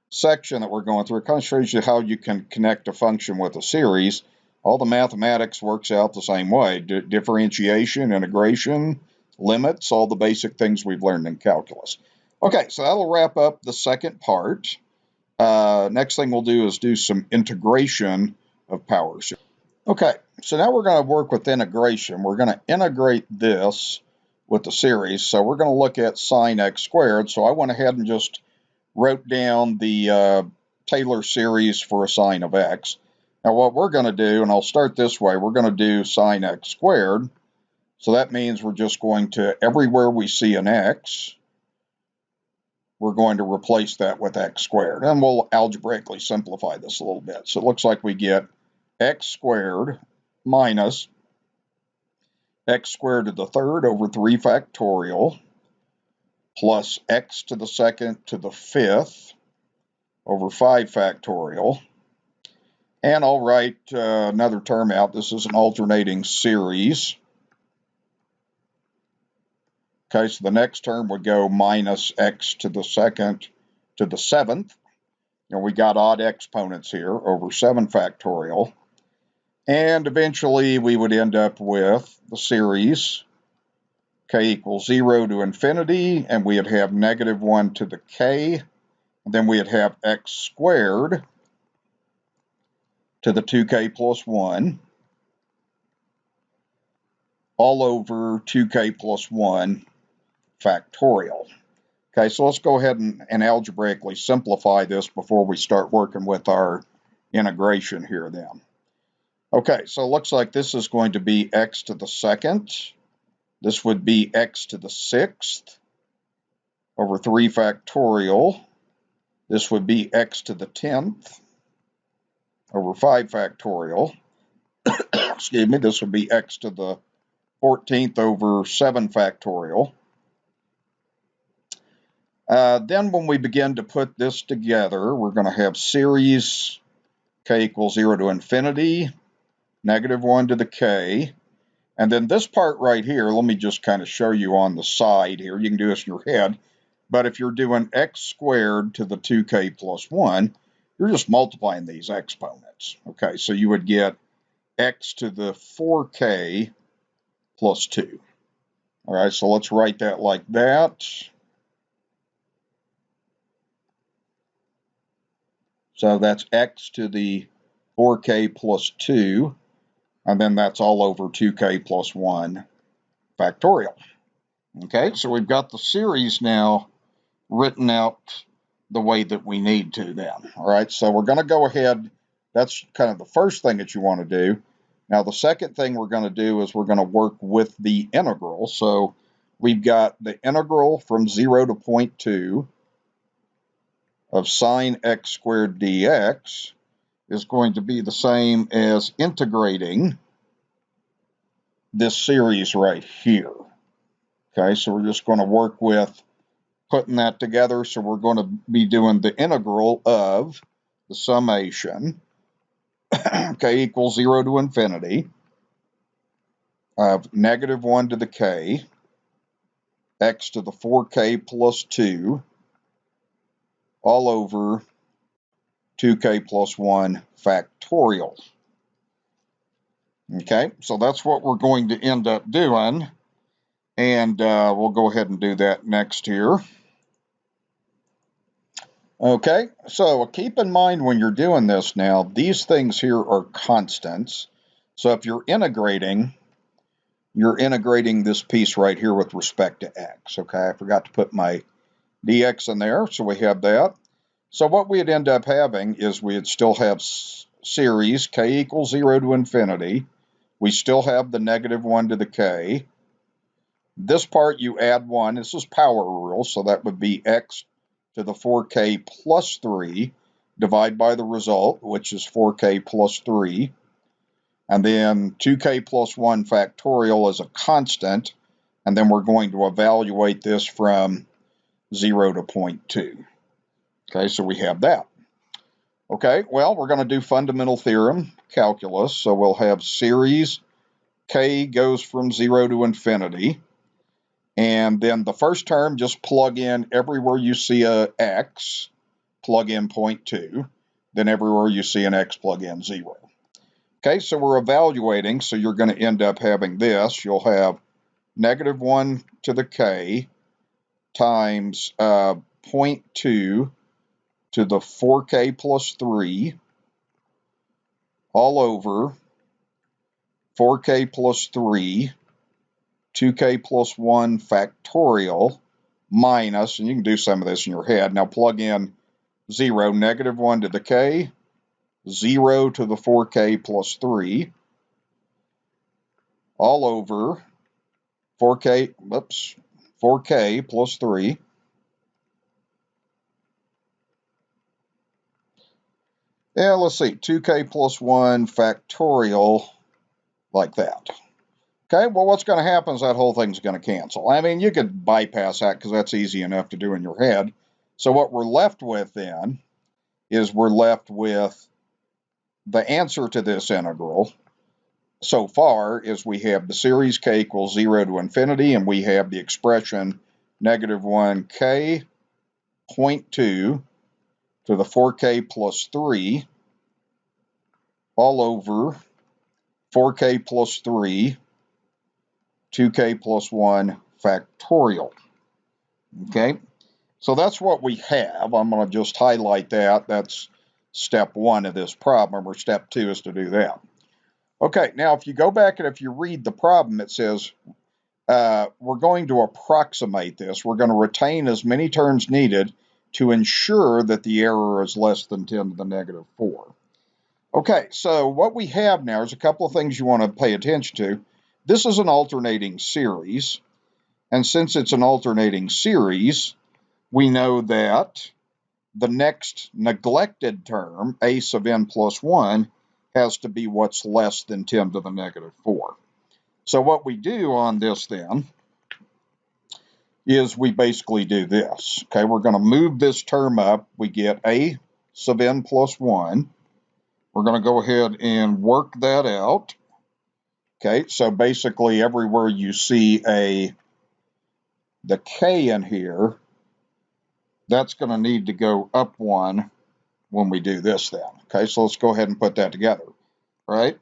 section that we're going through. It kind of shows you how you can connect a function with a series. All the mathematics works out the same way. Differentiation, integration, limits, all the basic things we've learned in calculus. Okay, so that'll wrap up the second part. Next thing we'll do is do some integration of power series. Okay, so now we're going to work with integration. We're going to integrate this with the series. So we're going to look at sine x squared. So I went ahead and just wrote down the Taylor series for a sine of x. Now what we're going to do, and I'll start this way, we're going to do sine x squared. So that means we're just going to, everywhere we see an x, we're going to replace that with x squared. And we'll algebraically simplify this a little bit. So it looks like we get x squared minus x squared to the third over 3 factorial plus x to the second to the fifth over 5 factorial. And I'll write another term out. This is an alternating series. Okay, so the next term would go minus x to the second to the seventh. And we got odd exponents here over 7 factorial. And eventually we would end up with the series k equals 0 to infinity, and we'd have negative 1 to the k, and then we'd have x squared to the 2k plus 1 all over 2k plus 1 factorial. Okay, so let's go ahead and algebraically simplify this before we start working with our integration here then. Okay, so it looks like this is going to be x to the second. This would be x to the sixth over 3 factorial. This would be x to the 10th over 5 factorial. Excuse me, this would be x to the 14th over 7 factorial. Then when we begin to put this together, we're going to have series k equals 0 to infinity, negative 1 to the k. And then this part right here, let me just kind of show you on the side here. You can do this in your head. But if you're doing x squared to the 2k plus 1, you're just multiplying these exponents. Okay, so you would get x to the 4k plus 2. All right, so let's write that like that. So that's x to the 4k plus 2, and then that's all over 2k plus 1 factorial. Okay, so we've got the series now written out the way that we need to then. All right, so we're going to go ahead. That's kind of the first thing that you want to do. Now, the second thing we're going to do is we're going to work with the integral. So we've got the integral from 0 to 0.2 of sine x squared dx is going to be the same as integrating this series right here. Okay, so we're just going to work with putting that together. So we're going to be doing the integral of the summation, k equals 0 to infinity, of -1 to the k, x to the 4k plus 2, all over 2k plus 1 factorial. Okay, so that's what we're going to end up doing, and we'll go ahead and do that next here. Okay, so keep in mind when you're doing this now, these things here are constants. So if you're integrating this piece right here with respect to x. Okay, I forgot to put my dx in there, so we have that. So what we'd end up having is we'd still have series k equals 0 to infinity. We still have the -1 to the k. This part you add 1. This is power rule, so that would be x to the 4k plus 3, divide by the result, which is 4k plus 3. And then 2k plus 1 factorial is a constant, and then we're going to evaluate this from 0 to 0.2. Okay, so we have that. Okay, well, we're going to do fundamental theorem calculus, so we'll have series k goes from 0 to infinity, and then the first term, just plug in everywhere you see a x, plug in 0.2, then everywhere you see an x, plug in 0. Okay, so we're evaluating, so you're going to end up having this. You'll have -1 to the k times 0.2 to the 4k plus 3 all over 4k plus 3, 2k plus 1 factorial minus, and you can do some of this in your head. Now plug in 0, -1 to the k, 0 to the 4k plus 3, all over 4k plus 3, yeah, let's see, 2k plus 1 factorial, like that. Okay, well, what's going to happen is that whole thing's going to cancel. I mean, you could bypass that because that's easy enough to do in your head. So what we're left with then is we're left with the answer to this integral so far is we have the series k equals 0 to infinity, and we have the expression -1k 0.2 to the 4k plus 3 all over 4k plus 3, 2k plus 1 factorial. Okay, so that's what we have. I'm going to just highlight that. That's step 1 of this problem, or step 2 is to do that. Okay, now if you go back and if you read the problem, it says we're going to approximate this. We're going to retain as many terms needed to ensure that the error is less than 10 to the -4. Okay, so what we have now is a couple of things you want to pay attention to. This is an alternating series, and since it's an alternating series, we know that the next neglected term, a sub n plus 1, has to be what's less than 10 to the -4. So what we do on this then is we basically do this. Okay, we're going to move this term up. We get a sub n plus 1. We're going to go ahead and work that out. Okay, so basically everywhere you see the k in here, that's going to need to go up 1 when we do this then. Okay, so let's go ahead and put that together. All right,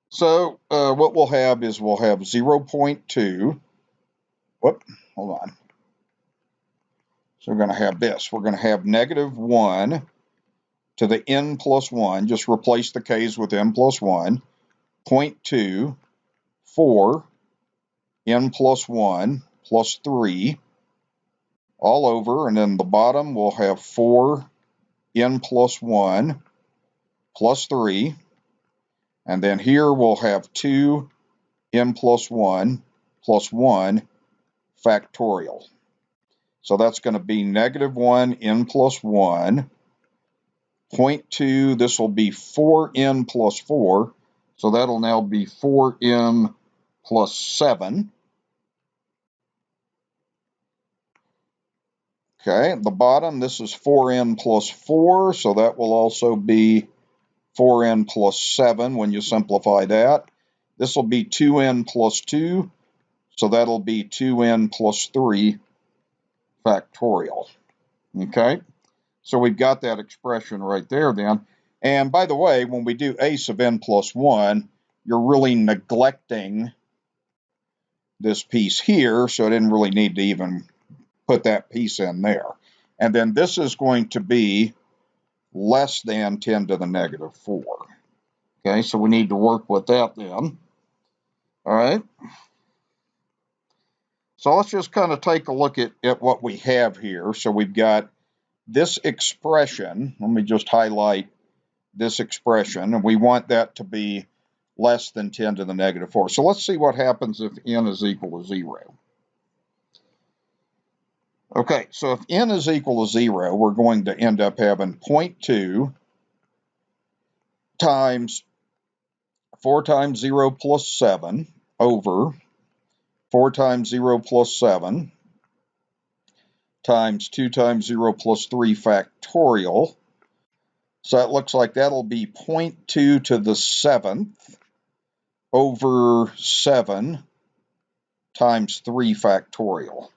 so what we'll have is we'll have 0.2. Whoop, hold on. So we're going to have this. We're going to have -1 to the n plus 1, just replace the k's with n plus 1, 0.2, 4, n plus 1 plus 3, all over, and then the bottom will have 4 n plus 1 plus 3, and then here we'll have 2 n plus 1 plus 1 factorial. So that's going to be negative 1 n plus 1, 0.2, this will be 4n plus 4, so that'll now be 4n plus 7. Okay, at the bottom, this is 4n plus 4, so that will also be 4n plus 7 when you simplify that. This will be 2n plus 2, so that'll be 2n plus 3 factorial. Okay, so we've got that expression right there then. And by the way, when we do a sub n plus 1, you're really neglecting this piece here, so I didn't really need to even put that piece in there. And then this is going to be less than 10 to the negative 4. Okay, so we need to work with that then. All right. So let's just kind of take a look at what we have here. So we've got this expression. Let me just highlight this expression, and we want that to be less than 10 to the negative 4. So let's see what happens if n is equal to 0. Okay, so if n is equal to 0, we're going to end up having 0.2 times 4 times 0 plus 7 over 4 times 0 plus 7 times 2 times 0 plus 3 factorial. So it looks like that'll be 0.2 to the 7th over 7 times 3 factorial.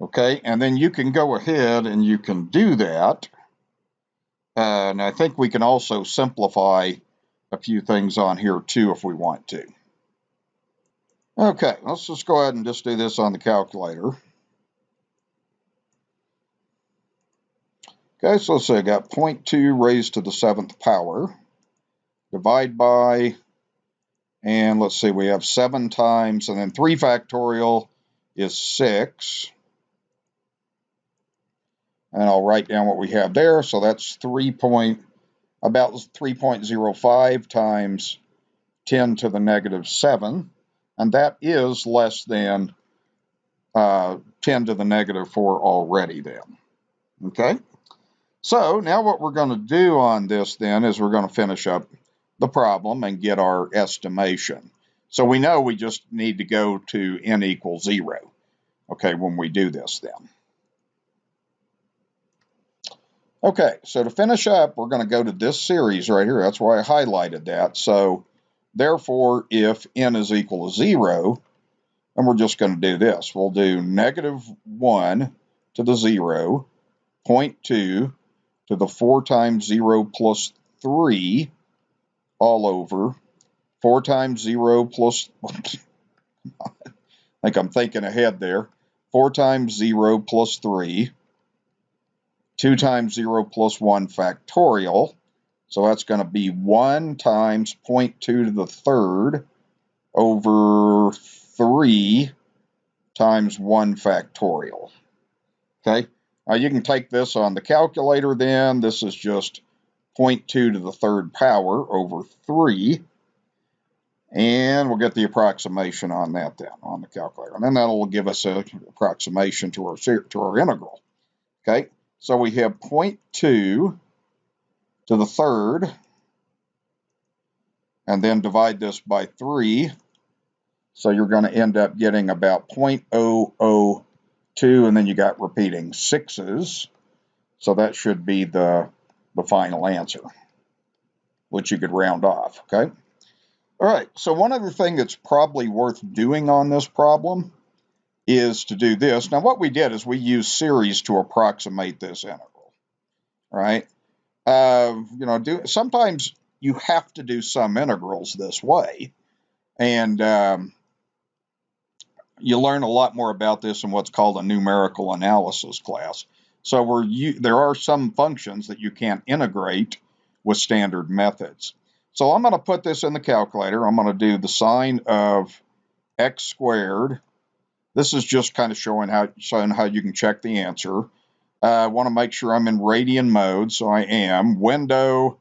Okay, and then you can go ahead and you can do that. And I think we can also simplify a few things on here too if we want to. Okay, let's just go ahead and just do this on the calculator. Okay, so let's say I got 0.2 raised to the 7th power, divide by, and let's see, we have 7 times, and then 3 factorial is 6. And I'll write down what we have there. So that's about 3.05 times 10 to the negative 7. And that is less than 10 to the negative 4 already then. Okay. So now what we're going to do on this then is we're going to finish up the problem and get our estimation. So we know we just need to go to n equals 0. Okay, when we do this then. Okay, so to finish up, we're going to go to this series right here. That's why I highlighted that. So therefore, if n is equal to 0, and we're just going to do this. We'll do negative 1 to the 0, 0.2 to the 4 times 0 plus 3, all over 4 times 0 plus, I think I'm thinking ahead there, 4 times 0 plus 3, 2 times 0 plus 1 factorial. So that's going to be 1 times 0.2 to the 3rd over 3 times 1 factorial. Okay, now you can take this on the calculator then. This is just 0.2 to the 3rd power over 3. And we'll get the approximation on that then on the calculator. And then that'll give us an approximation to our integral. Okay. So we have 0.2 to the 3rd, and then divide this by 3. So you're going to end up getting about 0.002, and then you got repeating 6s. So that should be the final answer, which you could round off, okay? All right, so one other thing that's probably worth doing on this problem is to do this. Now, what we did is we used series to approximate this integral. Right? Sometimes you have to do some integrals this way, and you learn a lot more about this in what's called a numerical analysis class. So there are some functions that you can't integrate with standard methods. So I'm going to put this in the calculator. I'm going to do the sine of x squared. This is just kind of showing how you can check the answer. I want to make sure I'm in radian mode, so I am. Window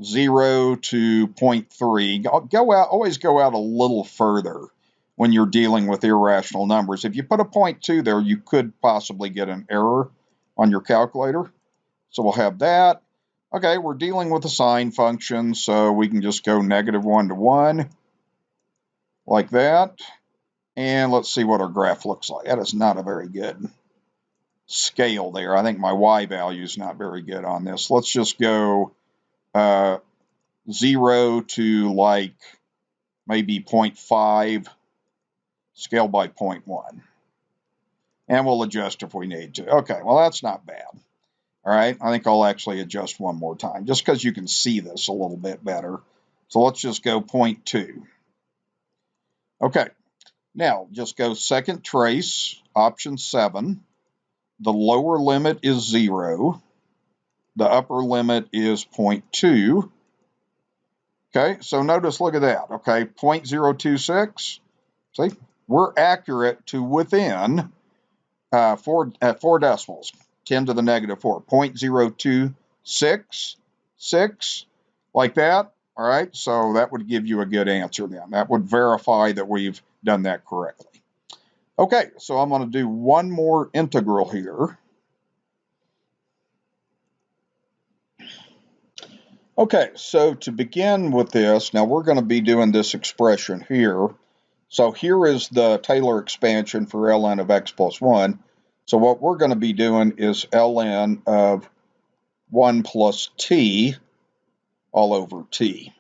0 to 0.3. Always go out a little further when you're dealing with irrational numbers. If you put a 0.2 there, you could possibly get an error on your calculator. So we'll have that. Okay, we're dealing with a sine function, so we can just go -1 to 1, like that. And let's see what our graph looks like. That is not a very good scale there. I think my y value is not very good on this. Let's just go 0 to like maybe 0.5, scale by 0.1. And we'll adjust if we need to. Okay, well, that's not bad. All right, I think I'll actually adjust one more time, just because you can see this a little bit better. So let's just go 0.2. Okay, now just go second trace, option 7. The lower limit is 0. The upper limit is 0.2. Okay, so notice, look at that. Okay, 0.026. See, we're accurate to within 4 decimals, 10 to the -4, 0.0266, like that. All right, so that would give you a good answer then. That would verify that we've done that correctly. Okay, so I'm going to do one more integral here. Okay, so to begin with this, now we're going to be doing this expression here. So here is the Taylor expansion for ln of x plus 1. So what we're going to be doing is ln of 1 plus t all over t.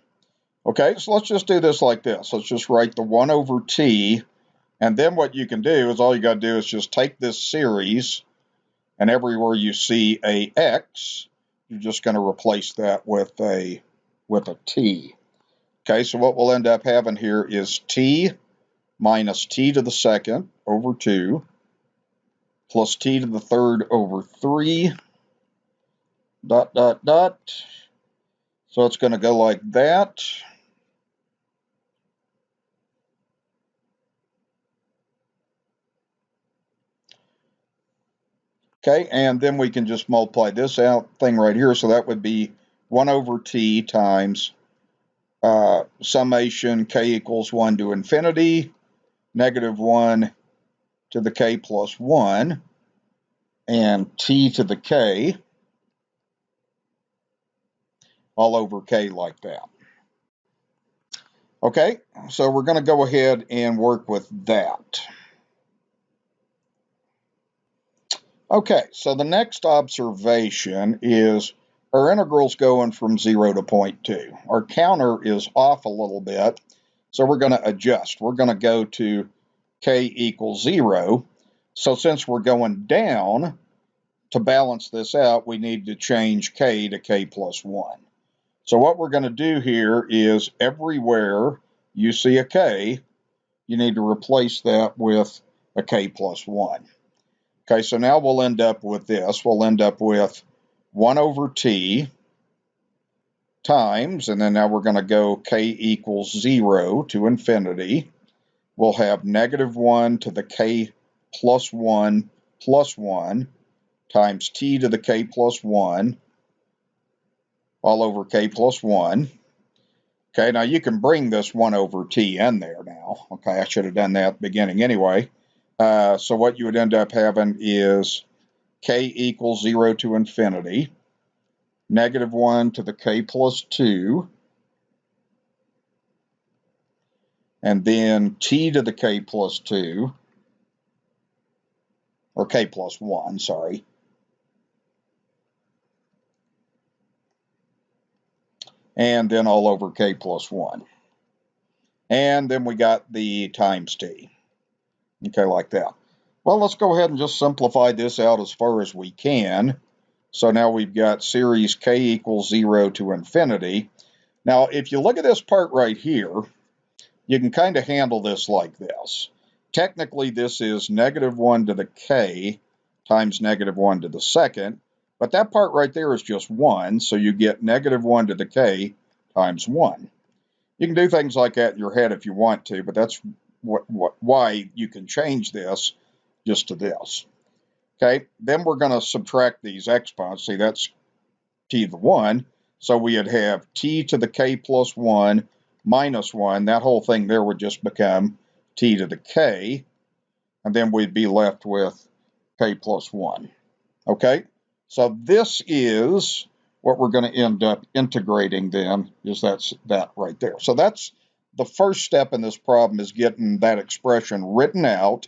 Okay, so let's just do this like this. Let's just write the 1 over t, and then what you can do is all you got to do is just take this series, and everywhere you see a x, you're just going to replace that with a t. Okay, so what we'll end up having here is t minus t to the second over 2 plus t to the third over 3 ... So it's going to go like that. Okay, and then we can just multiply this out thing right here. So that would be 1 over t times summation k equals 1 to infinity, -1 to the k plus 1, and t to the k, all over k like that. Okay, so we're going to go ahead and work with that. Okay, so the next observation is our integral's going from 0 to 0.2. Our counter is off a little bit, so we're going to adjust. We're going to go to k equals 0. So since we're going down, to balance this out, we need to change k to k plus 1. So what we're going to do here is everywhere you see a k, you need to replace that with a k plus 1. Okay, so now we'll end up with this. We'll end up with 1 over t times, and then now we're going to go k equals 0 to infinity. We'll have -1 to the k plus 1 times t to the k plus 1 all over k plus 1. Okay, now you can bring this 1 over t in there now. Okay, I should have done that at the beginning anyway. So what you would end up having is k equals 0 to infinity, -1 to the k plus 2, and then t to the k plus 2, or k plus 1, sorry. And then all over k plus 1. And then we got the times t. Okay, like that. Well, let's go ahead and just simplify this out as far as we can. So now we've got series k equals 0 to infinity. Now, if you look at this part right here, you can kind of handle this like this. Technically, this is -1 to the k times -1 to the second. But that part right there is just 1, so you get negative 1 to the k times 1. You can do things like that in your head if you want to, but that's why you can change this just to this. Okay, then we're going to subtract these exponents. See, that's t to the 1. So we'd have t to the k plus 1 minus 1. That whole thing there would just become t to the k. And then we'd be left with k plus 1. Okay, so this is what we're going to end up integrating then, is that right there. So that's the first step in this problem, is getting that expression written out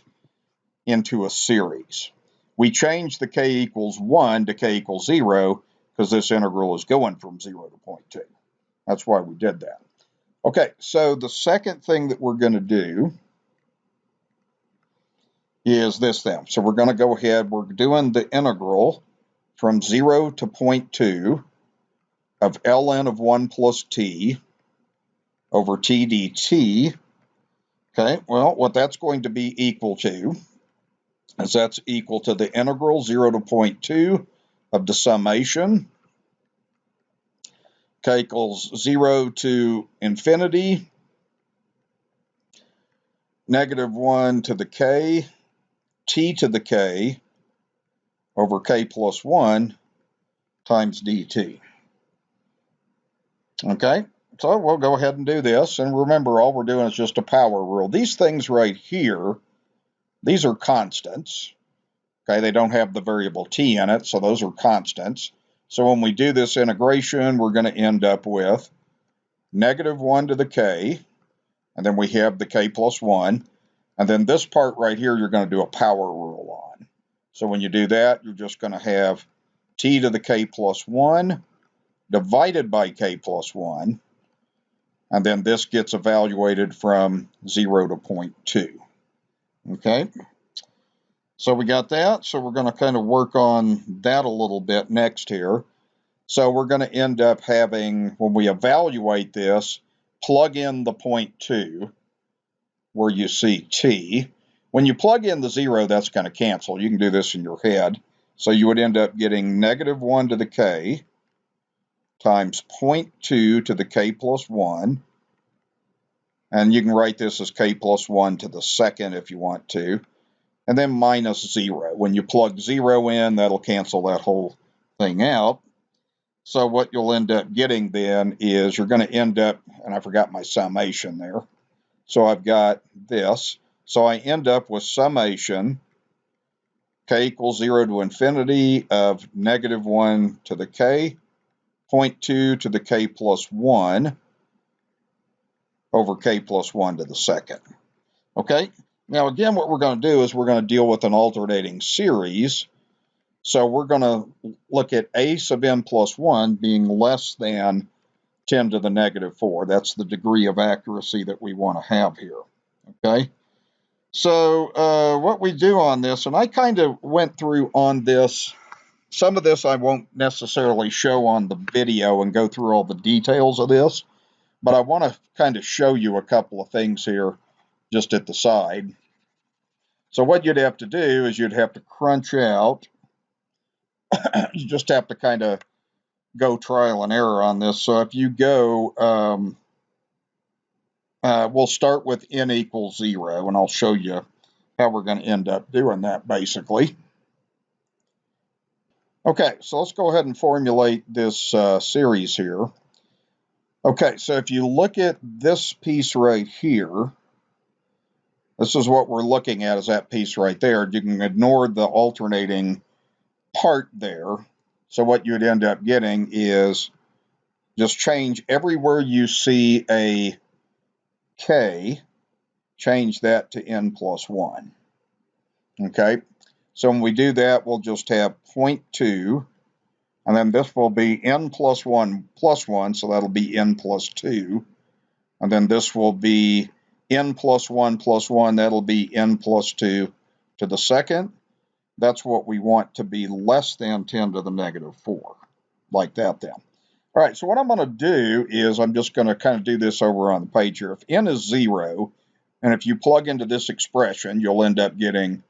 into a series. We change the k equals 1 to k equals 0 because this integral is going from 0 to 0.2. That's why we did that. Okay, so the second thing that we're going to do is this then. So we're going to go ahead, we're doing the integral from 0 to 0.2 of ln of 1 plus t over t dt. Okay, well, what that's going to be equal to is that's equal to the integral 0 to 0.2 of the summation, k equals 0 to infinity, negative 1 to the k, t to the k over k plus 1 times dt. Okay, so we'll go ahead and do this. And remember, all we're doing is just a power rule. These things right here, these are constants. Okay, they don't have the variable t in it, so those are constants. So when we do this integration, we're going to end up with negative 1 to the k, and then we have the k plus 1. And then this part right here, you're going to do a power rule on. So when you do that, you're just going to have t to the k plus 1 divided by k plus 1, and then this gets evaluated from 0 to 0.2. Okay, so we got that. So we're going to kind of work on that a little bit next here. So we're going to end up having, when we evaluate this, plug in the 0.2 where you see t. When you plug in the 0, that's going to cancel. You can do this in your head. So you would end up getting negative 1 to the k times 0.2 to the k plus 1. And you can write this as k plus 1 to the second if you want to. And then minus 0. When you plug 0 in, that'll cancel that whole thing out. So what you'll end up getting then is you're going to end up, and I forgot my summation there. So I've got this. So I end up with summation k equals 0 to infinity of negative 1 to the k, 0.2 to the k plus 1 over k plus 1 to the second. Okay, now again, what we're going to do is we're going to deal with an alternating series. So we're going to look at a sub n plus 1 being less than 10 to the negative 4. That's the degree of accuracy that we want to have here. Okay, so what we do on this, and I kind of went through on this, some of this I won't necessarily show on the video and go through all the details of this, but I want to kind of show you a couple of things here just at the side. So what you'd have to do is you'd have to crunch out, you just have to kind of go trial and error on this. So if you go, we'll start with n equals 0, and I'll show you how we're going to end up doing that basically. Okay, so let's go ahead and formulate this series here. Okay, so if you look at this piece right here, this is what we're looking at, is that piece right there. You can ignore the alternating part there. So what you'd end up getting is just change everywhere you see a k, change that to n plus 1. Okay, so when we do that, we'll just have 0.2, and then this will be n plus 1 plus 1, so that'll be n plus 2. And then this will be n plus 1 plus 1, that'll be n plus 2 to the second. That's what we want to be less than 10 to the negative 4, like that then. All right, so what I'm going to do is I'm just going to kind of do this over on the page here. If n is 0, and if you plug into this expression, you'll end up getting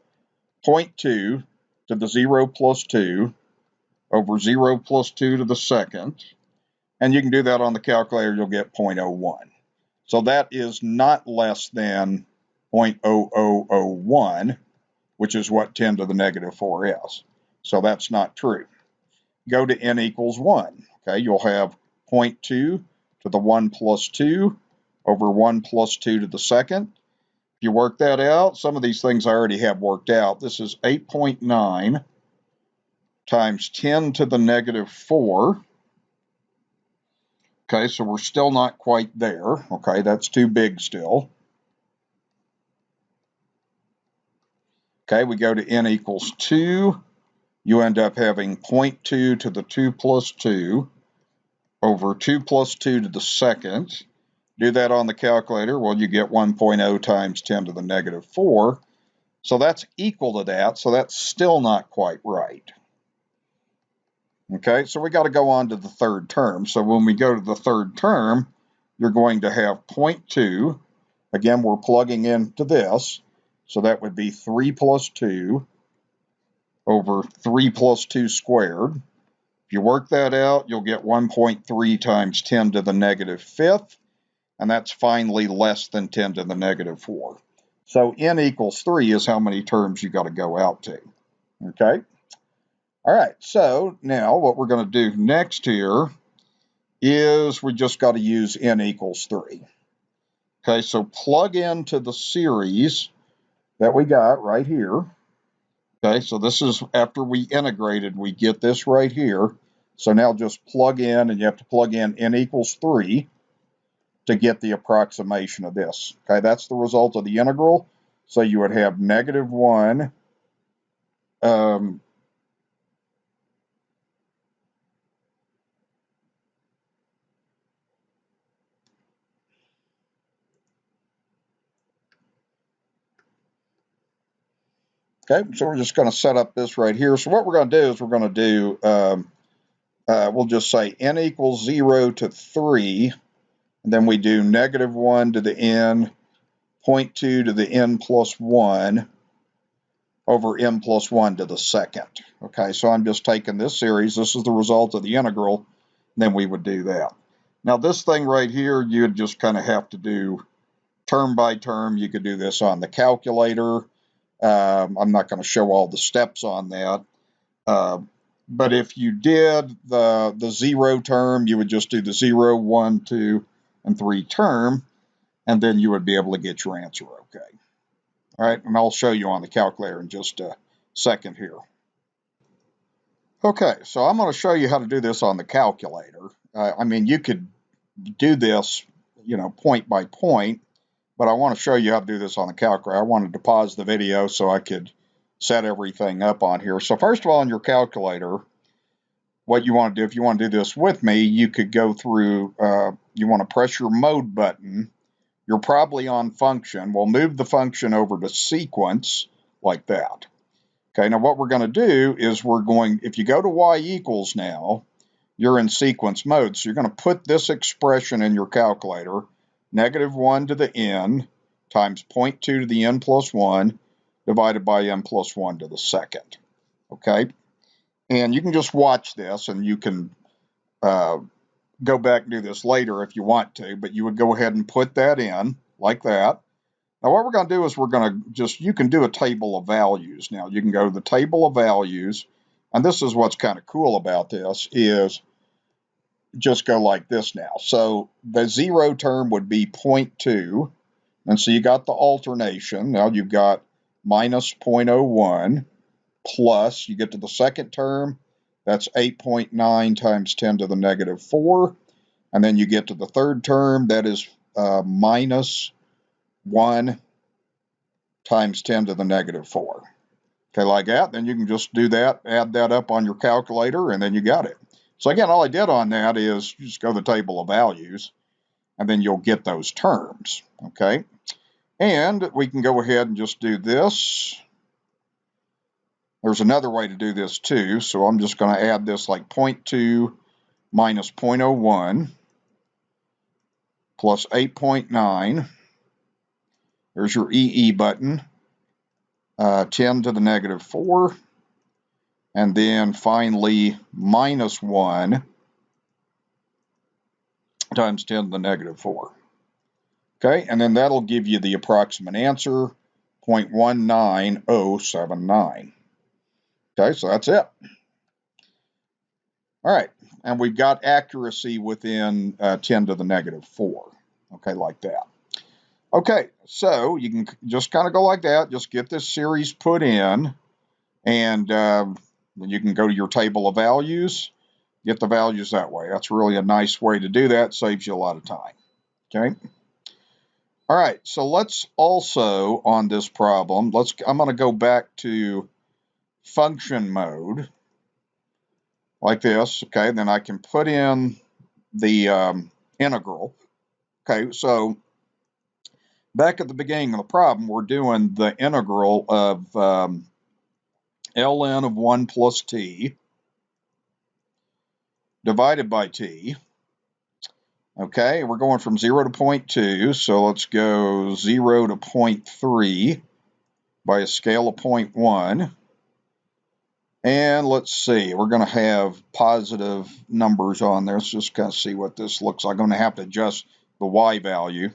0.2 to the 0 plus 2 over 0 plus 2 to the second. And you can do that on the calculator, you'll get 0.01. So that is not less than 0.0001, which is what 10 to the negative 4 is. So that's not true. Go to n equals 1. Okay, you'll have 0.2 to the 1 plus 2 over 1 plus 2 to the second. If you work that out, some of these things I already have worked out. This is 8.9 times 10 to the negative 4. Okay, so we're still not quite there. Okay, that's too big still. Okay, we go to n equals 2. You end up having 0.2 to the 2 plus 2 over 2 plus 2 to the second. Do that on the calculator. Well, you get 1.0 times 10 to the negative 4. So that's equal to that, so that's still not quite right. Okay, so we got to go on to the third term. So when we go to the third term, you're going to have 0.2. Again, we're plugging into this. So that would be 3 plus 2 over 3 plus 2 squared. If you work that out, you'll get 1.3 times 10 to the negative 5th. And that's finally less than 10 to the negative 4. So n equals 3 is how many terms you got to go out to. Okay? All right, so now what we're going to do next here is we just got to use n equals 3. Okay, so plug into the series that we got right here. Okay, so this is after we integrated, we get this right here. So now just plug in, and you have to plug in n equals 3 to get the approximation of this. Okay, that's the result of the integral. So you would have negative 1 okay, so we're just going to set up this right here. So what we're going to do is we're going to do, we'll just say n equals 0 to 3, and then we do negative 1 to the n, 0.2 to the n plus 1 over n plus 1 to the second. Okay, so I'm just taking this series. This is the result of the integral, and then we would do that. Now this thing right here, you'd just kind of have to do term by term. You could do this on the calculator. I'm not going to show all the steps on that. But if you did the 0 term, you would just do the 0, 1, 2, and 3 term, and then you would be able to get your answer okay. All right, and I'll show you on the calculator in just a second here. Okay, so I'm going to show you how to do this on the calculator. I mean, you could do this, point by point, but I want to show you how to do this on the calculator. I wanted to pause the video so I could set everything up on here. So first of all, on your calculator, what you want to do, if you want to do this with me, you could go through, you want to press your mode button. You're probably on function. We'll move the function over to sequence like that. Okay, now what we're going to do is if you go to y equals now, you're in sequence mode. So you're going to put this expression in your calculator, negative 1 to the n times 0.2 to the n plus 1 divided by n plus 1 to the second. Okay, and you can just watch this, and you can go back and do this later if you want to, but you would go ahead and put that in like that. Now what we're going to do is you can do a table of values. Now you can go to the table of values, and this is what's kind of cool about this is just go like this now. So the 0 term would be 0.2, and so you got the alternation. Now you've got minus 0.01 plus, you get to the second term, that's 8.9 times 10 to the negative 4, and then you get to the third term, that is minus 1 times 10 to the negative 4. Okay, like that, then you can just do that, add that up on your calculator, and then you got it. So again, all I did on that is just go to the table of values, and then you'll get those terms, okay? And we can go ahead and just do this. There's another way to do this too, so I'm just going to add this like 0.2 minus 0.01 plus 8.9. There's your EE button. 10 to the negative 4 and then finally minus 1 times 10 to the negative 4. Okay, and then that'll give you the approximate answer, 0.19079. Okay, so that's it. All right, and we've got accuracy within 10 to the negative 4. Okay, like that. Okay, so you can just kind of go like that. Just get this series put in, and you can go to your table of values, get the values that way. That's really a nice way to do that. Saves you a lot of time. Okay. All right, so let's also, on this problem, I'm going to go back to function mode, like this. Okay, then I can put in the integral. Okay, so back at the beginning of the problem, we're doing the integral of ln of 1 plus t divided by t. Okay, we're going from 0 to 0.2, so let's go 0 to 0.3 by a scale of 0.1. And let's see, we're going to have positive numbers on there. Let's just kind of see what this looks like. I'm going to have to adjust the y value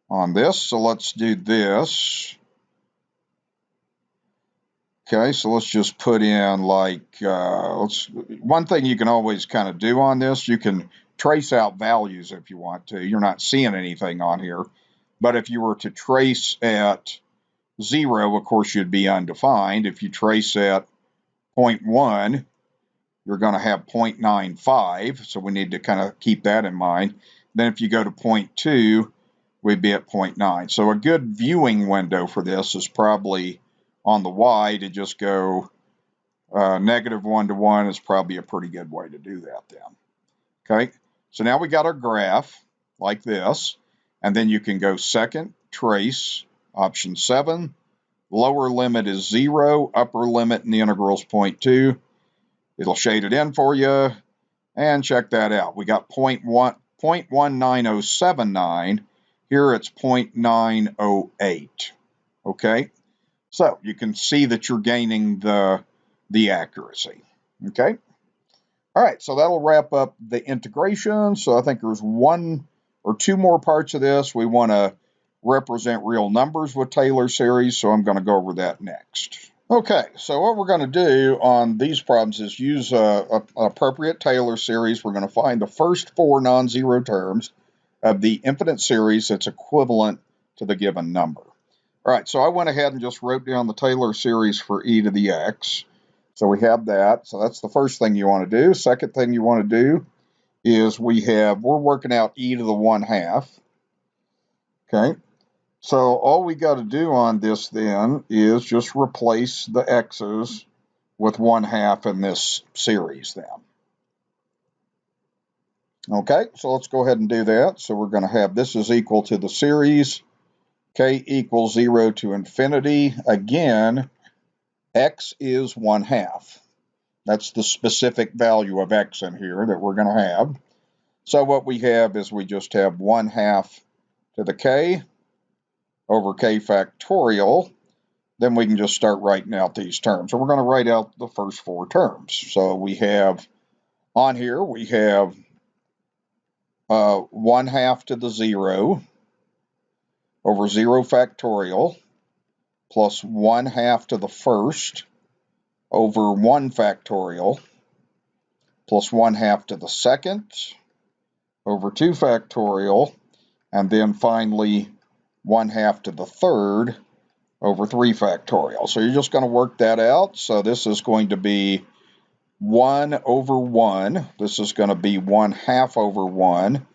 on this. So let's do this. Okay, so let's just put in like, one thing you can always kind of do on this, you can trace out values if you want to. You're not seeing anything on here. But if you were to trace at 0, of course, you'd be undefined. If you trace at 0.1, you're going to have 0.95, so we need to kind of keep that in mind. Then if you go to 0.2, we'd be at 0.9. So a good viewing window for this is probably on the y to just go negative 1 to 1 is probably a pretty good way to do that then. Okay, so now we got our graph like this, and then you can go second, trace, option 7. Lower limit is 0, upper limit in the integral is 0.2. It'll shade it in for you, and check that out. We got 0.19079. Here it's 0.908. Okay, so you can see that you're gaining the accuracy. Okay, all right, so that'll wrap up the integration. So I think there's 1 or 2 more parts of this. We want to represent real numbers with Taylor series, so I'm going to go over that next. Okay, so what we're going to do on these problems is use an appropriate Taylor series. We're going to find the first 4 non-zero terms of the infinite series that's equivalent to the given number. All right, so I went ahead and just wrote down the Taylor series for e to the x. So we have that. So that's the first thing you want to do. Second thing you want to do is we're working out e to the 1/2. Okay. So all we got to do on this then is just replace the x's with 1/2 in this series then. Okay, so let's go ahead and do that. So we're going to have this is equal to the series k equals 0 to infinity. Again, x is 1/2. That's the specific value of x in here that we're going to have. So what we have is we just have 1/2 to the k over k factorial. Then we can just start writing out these terms. So we're going to write out the first 4 terms. So we have, on here, we have 1/2 to the 0 over 0 factorial plus 1/2 to the first over 1 factorial plus 1/2 to the second over 2 factorial, and then finally 1/2 to the third over 3 factorial. So you're just going to work that out. So this is going to be 1 over 1. This is going to be 1/2 over 1.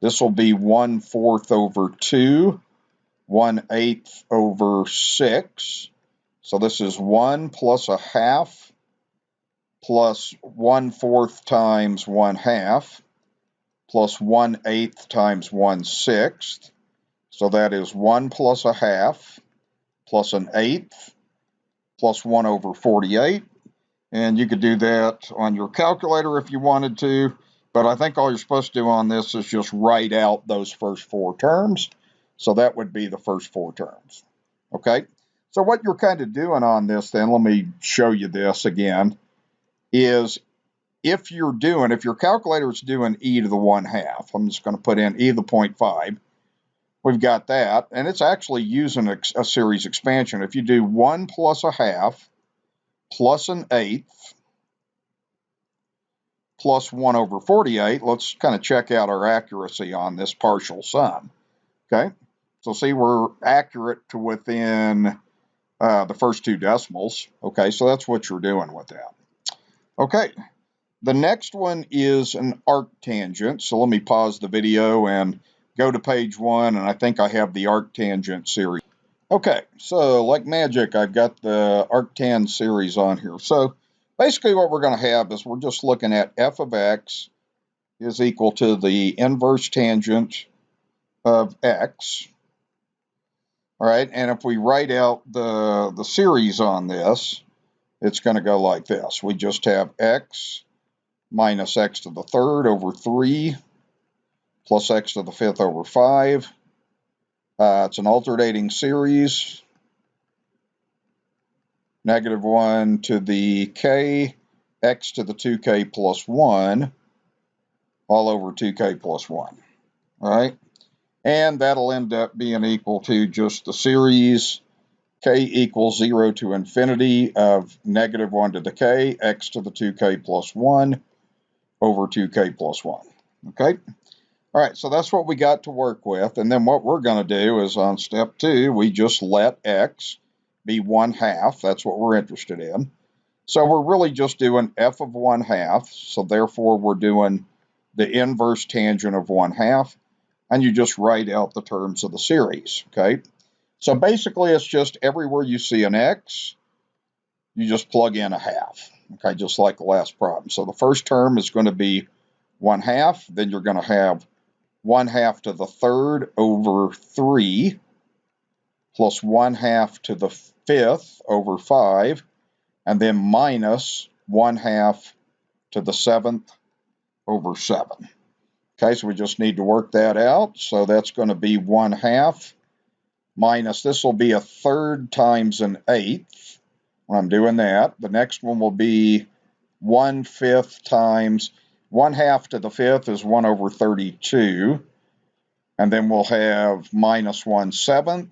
This will be 1/4 over 2, 1/8 over 6. So this is 1 plus 1/2 plus 1/4 times 1/2 plus 1/8 times 1/6. So that is 1 plus 1/2 plus 1/8 plus 1 over 48. And you could do that on your calculator if you wanted to, but I think all you're supposed to do on this is just write out those first 4 terms. So that would be the first 4 terms. Okay, So what you're kind of doing on this then, let me show you this again, is if your calculator is doing e to the 1/2, I'm just going to put in e to the 0.5, we've got that, and it's actually using a series expansion. If you do 1 plus a half plus an eighth plus 1 over 48, let's kind of check out our accuracy on this partial sum. Okay, so see, we're accurate to within the first two decimals. Okay, so that's what you're doing with that. Okay, the next one is an arctangent. So let me pause the video and go to page 1, and I think I have the arctangent series. Okay, so like magic, I've got the arctan series on here. So basically what we're going to have is we're just looking at f of x is equal to the inverse tangent of x. All right, and if we write out the series on this, it's going to go like this. We just have x minus x to the third over 3 plus x to the fifth over 5. It's an alternating series. -1 to the k, x to the 2k plus 1, all over 2k plus 1. All right, and that'll end up being equal to just the series k equals 0 to infinity of -1 to the k, x to the 2k plus 1 over 2k plus 1. Okay? All right, so that's what we got to work with. And then what we're going to do is on step 2, we just let x be 1/2. That's what we're interested in. So we're really just doing f of 1/2. So therefore, we're doing the inverse tangent of 1/2. And you just write out the terms of the series. Okay? So basically, it's just everywhere you see an x, you just plug in a half. Okay, just like the last problem. So the first term is going to be 1/2. Then you're going to have 1/2 to the third over 3 plus 1/2 to the fifth over 5, and then minus 1/2 to the seventh over 7. Okay, so we just need to work that out. So that's going to be 1/2 minus, this will be a third times an eighth when I'm doing that. The next one will be 1/5 times 1/2 to the fifth is 1 over 32. And then we'll have minus 1/7.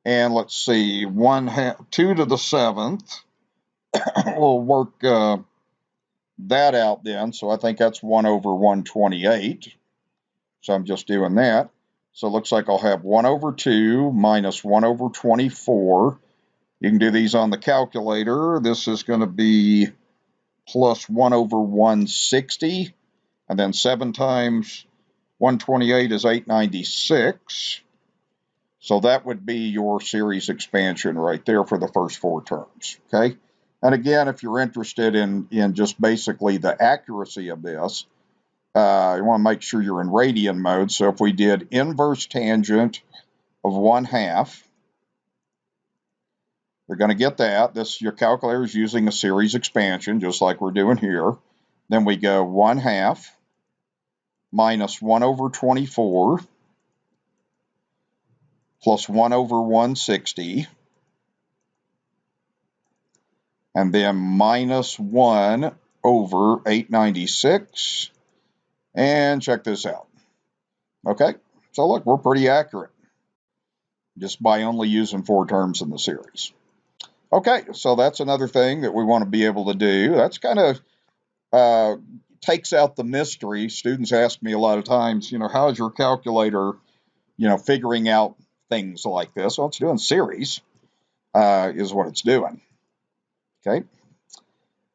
And let's see, 2 to the 7th. We'll work that out then. So I think that's 1 over 128. So I'm just doing that. So it looks like I'll have 1 over 2 minus 1 over 24. You can do these on the calculator. This is going to be plus 1 over 160. And then 7 times 128 is 896. So that would be your series expansion right there for the first 4 terms. Okay. And again, if you're interested in just basically the accuracy of this, you want to make sure you're in radian mode. So if we did inverse tangent of 1/2, you're going to get that. Your calculator is using a series expansion, just like we're doing here. Then we go 1/2 minus 1 over 24 plus 1 over 160, and then minus 1 over 896. And check this out. Okay, so look, we're pretty accurate just by only using 4 terms in the series. Okay, so that's another thing that we want to be able to do. That's kind of takes out the mystery. Students ask me a lot of times, how is your calculator, figuring out things like this? Well, it's doing series, is what it's doing. Okay,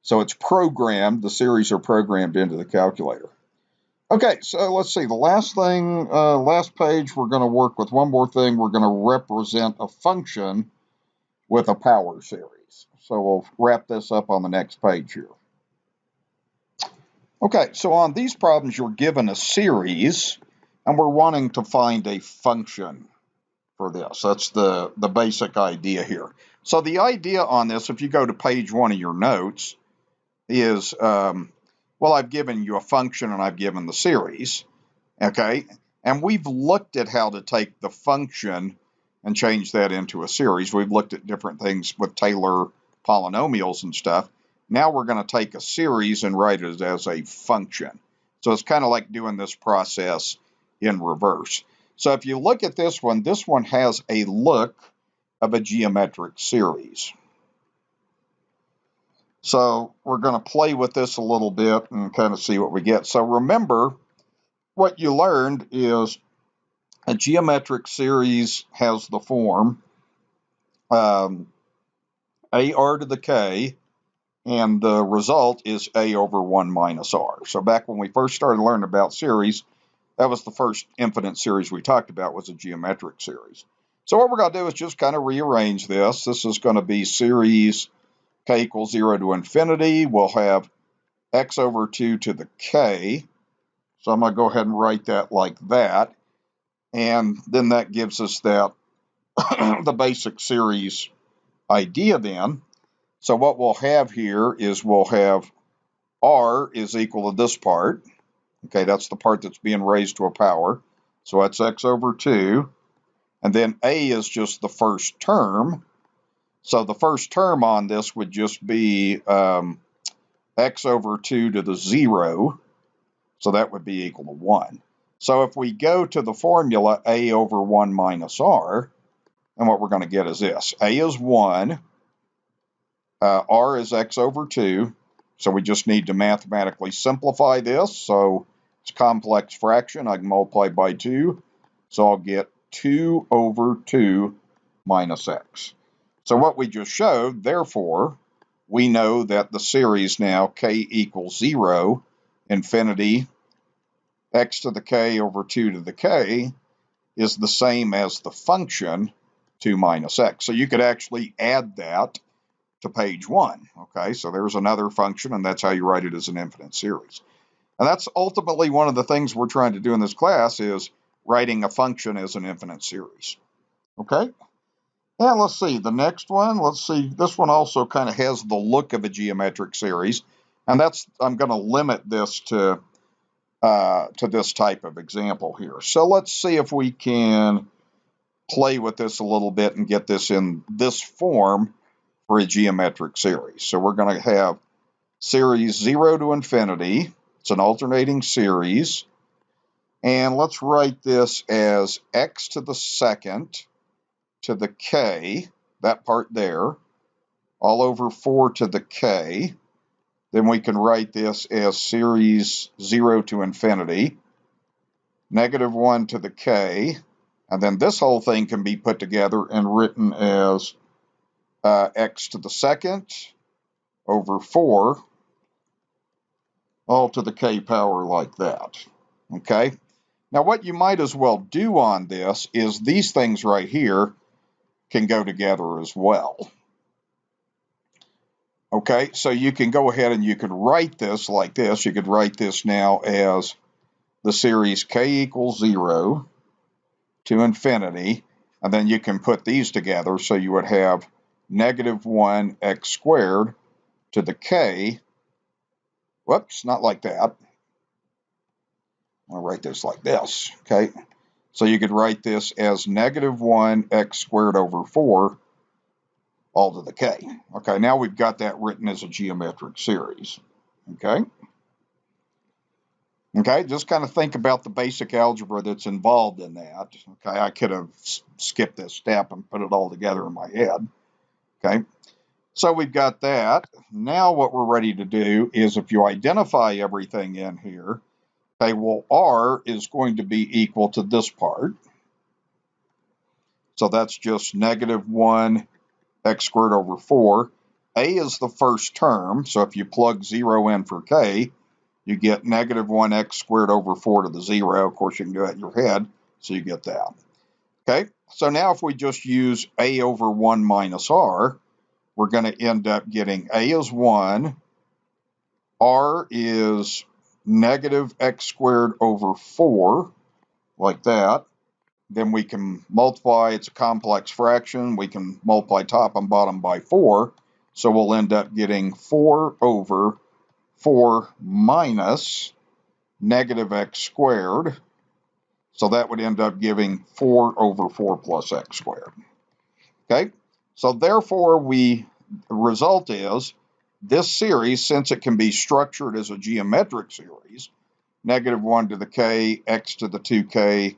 so it's programmed. The series are programmed into the calculator. Okay, so let's see. The last thing, last page, we're going to work with one more thing. We're going to represent a function with a power series. So we'll wrap this up on the next page here. Okay, so on these problems, you're given a series, and we're wanting to find a function for this. That's the basic idea here. So the idea on this, if you go to page 1 of your notes, is, well, I've given you a function and I've given the series, okay? And we've looked at how to take the function and change that into a series. We've looked at different things with Taylor polynomials and stuff. Now we're going to take a series and write it as a function. So it's kind of like doing this process in reverse. So if you look at this one has a look of a geometric series. So we're going to play with this a little bit and kind of see what we get. So remember, what you learned is a geometric series has the form AR to the K, and the result is A over 1 minus R. So back when we first started learning about series, that was the first infinite series we talked about, was a geometric series. So what we're going to do is just kind of rearrange this. This is going to be series K equals 0 to infinity. We'll have X over 2 to the K. So I'm going to go ahead and write that like that. And then that gives us that the basic series idea then. So what we'll have here is we'll have R is equal to this part. Okay, that's the part that's being raised to a power. So that's X over 2. And then A is just the first term. So the first term on this would just be X over 2 to the 0. So that would be equal to 1. So if we go to the formula A over 1 minus R, and what we're going to get is this. A is 1. R is X over 2. So we just need to mathematically simplify this. So it's a complex fraction. I can multiply by 2. So I'll get 2 over 2 minus X. So what we just showed, therefore, we know that the series now K equals 0, infinity, X to the K over 2 to the K, is the same as the function 2 minus X. So you could actually add that to page 1. Okay, so there's another function, and that's how you write it as an infinite series. And that's ultimately one of the things we're trying to do in this class, is writing a function as an infinite series. Okay, and let's see the next one. Let's see, this one also kind of has the look of a geometric series, and that's, I'm going to limit this to this type of example here. So let's see if we can play with this a little bit and get this in this form for a geometric series. So we're going to have series 0 to infinity. It's an alternating series. And let's write this as X to the second to the K, that part there, all over 4 to the K. Then we can write this as series 0 to infinity, negative 1 to the K. And then this whole thing can be put together and written as X to the second over 4, all to the K power like that. Okay? Now what you might as well do on this is these things right here can go together as well. Okay, so you can go ahead and you could write this like this. You could write this now as the series K equals 0 to infinity, and then you can put these together, so you would have negative 1 x squared to the K. Whoops, not like that. I'll write this like this, okay? So you could write this as negative 1 x squared over 4 all to the K. Okay, now we've got that written as a geometric series, okay? Okay, just kind of think about the basic algebra that's involved in that. Okay, I could have skipped this step and put it all together in my head. Okay, so we've got that. Now what we're ready to do is, if you identify everything in here, okay, well, R is going to be equal to this part. So that's just negative 1 x squared over 4. A is the first term, so if you plug 0 in for K, you get negative 1 x squared over 4 to the 0. Of course, you can do that in your head, so you get that. Okay, so now if we just use A over 1 minus R, we're going to end up getting A is 1, R is negative x squared over 4, like that. Then we can multiply, it's a complex fraction, we can multiply top and bottom by 4, so we'll end up getting 4 over 4 minus negative x squared. So that would end up giving 4 over 4 plus x squared. Okay, so therefore the result is this series, since it can be structured as a geometric series, -1 to the k, x to the 2k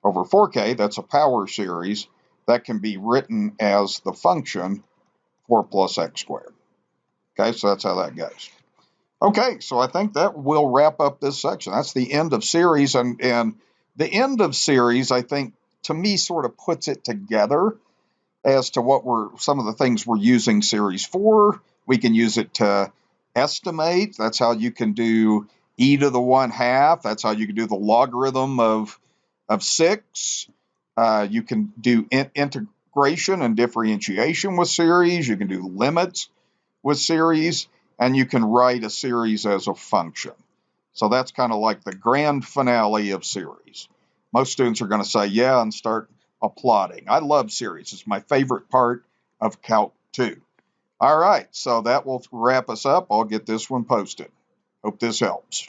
over 4k, that's a power series, that can be written as the function 4 plus x squared. Okay, so that's how that goes. Okay, so I think that will wrap up this section. That's the end of series, and the end of series, I think, to me, sort of puts it together as to what some of the things we're using series for. We can use it to estimate. That's how you can do e to the 1/2. That's how you can do the logarithm of 6. You can do integration and differentiation with series. You can do limits with series, and you can write a series as a function. So that's kind of like the grand finale of series. Most students are going to say, yeah, and start applauding. I love series. It's my favorite part of Calc 2. All right, so that will wrap us up. I'll get this one posted. Hope this helps.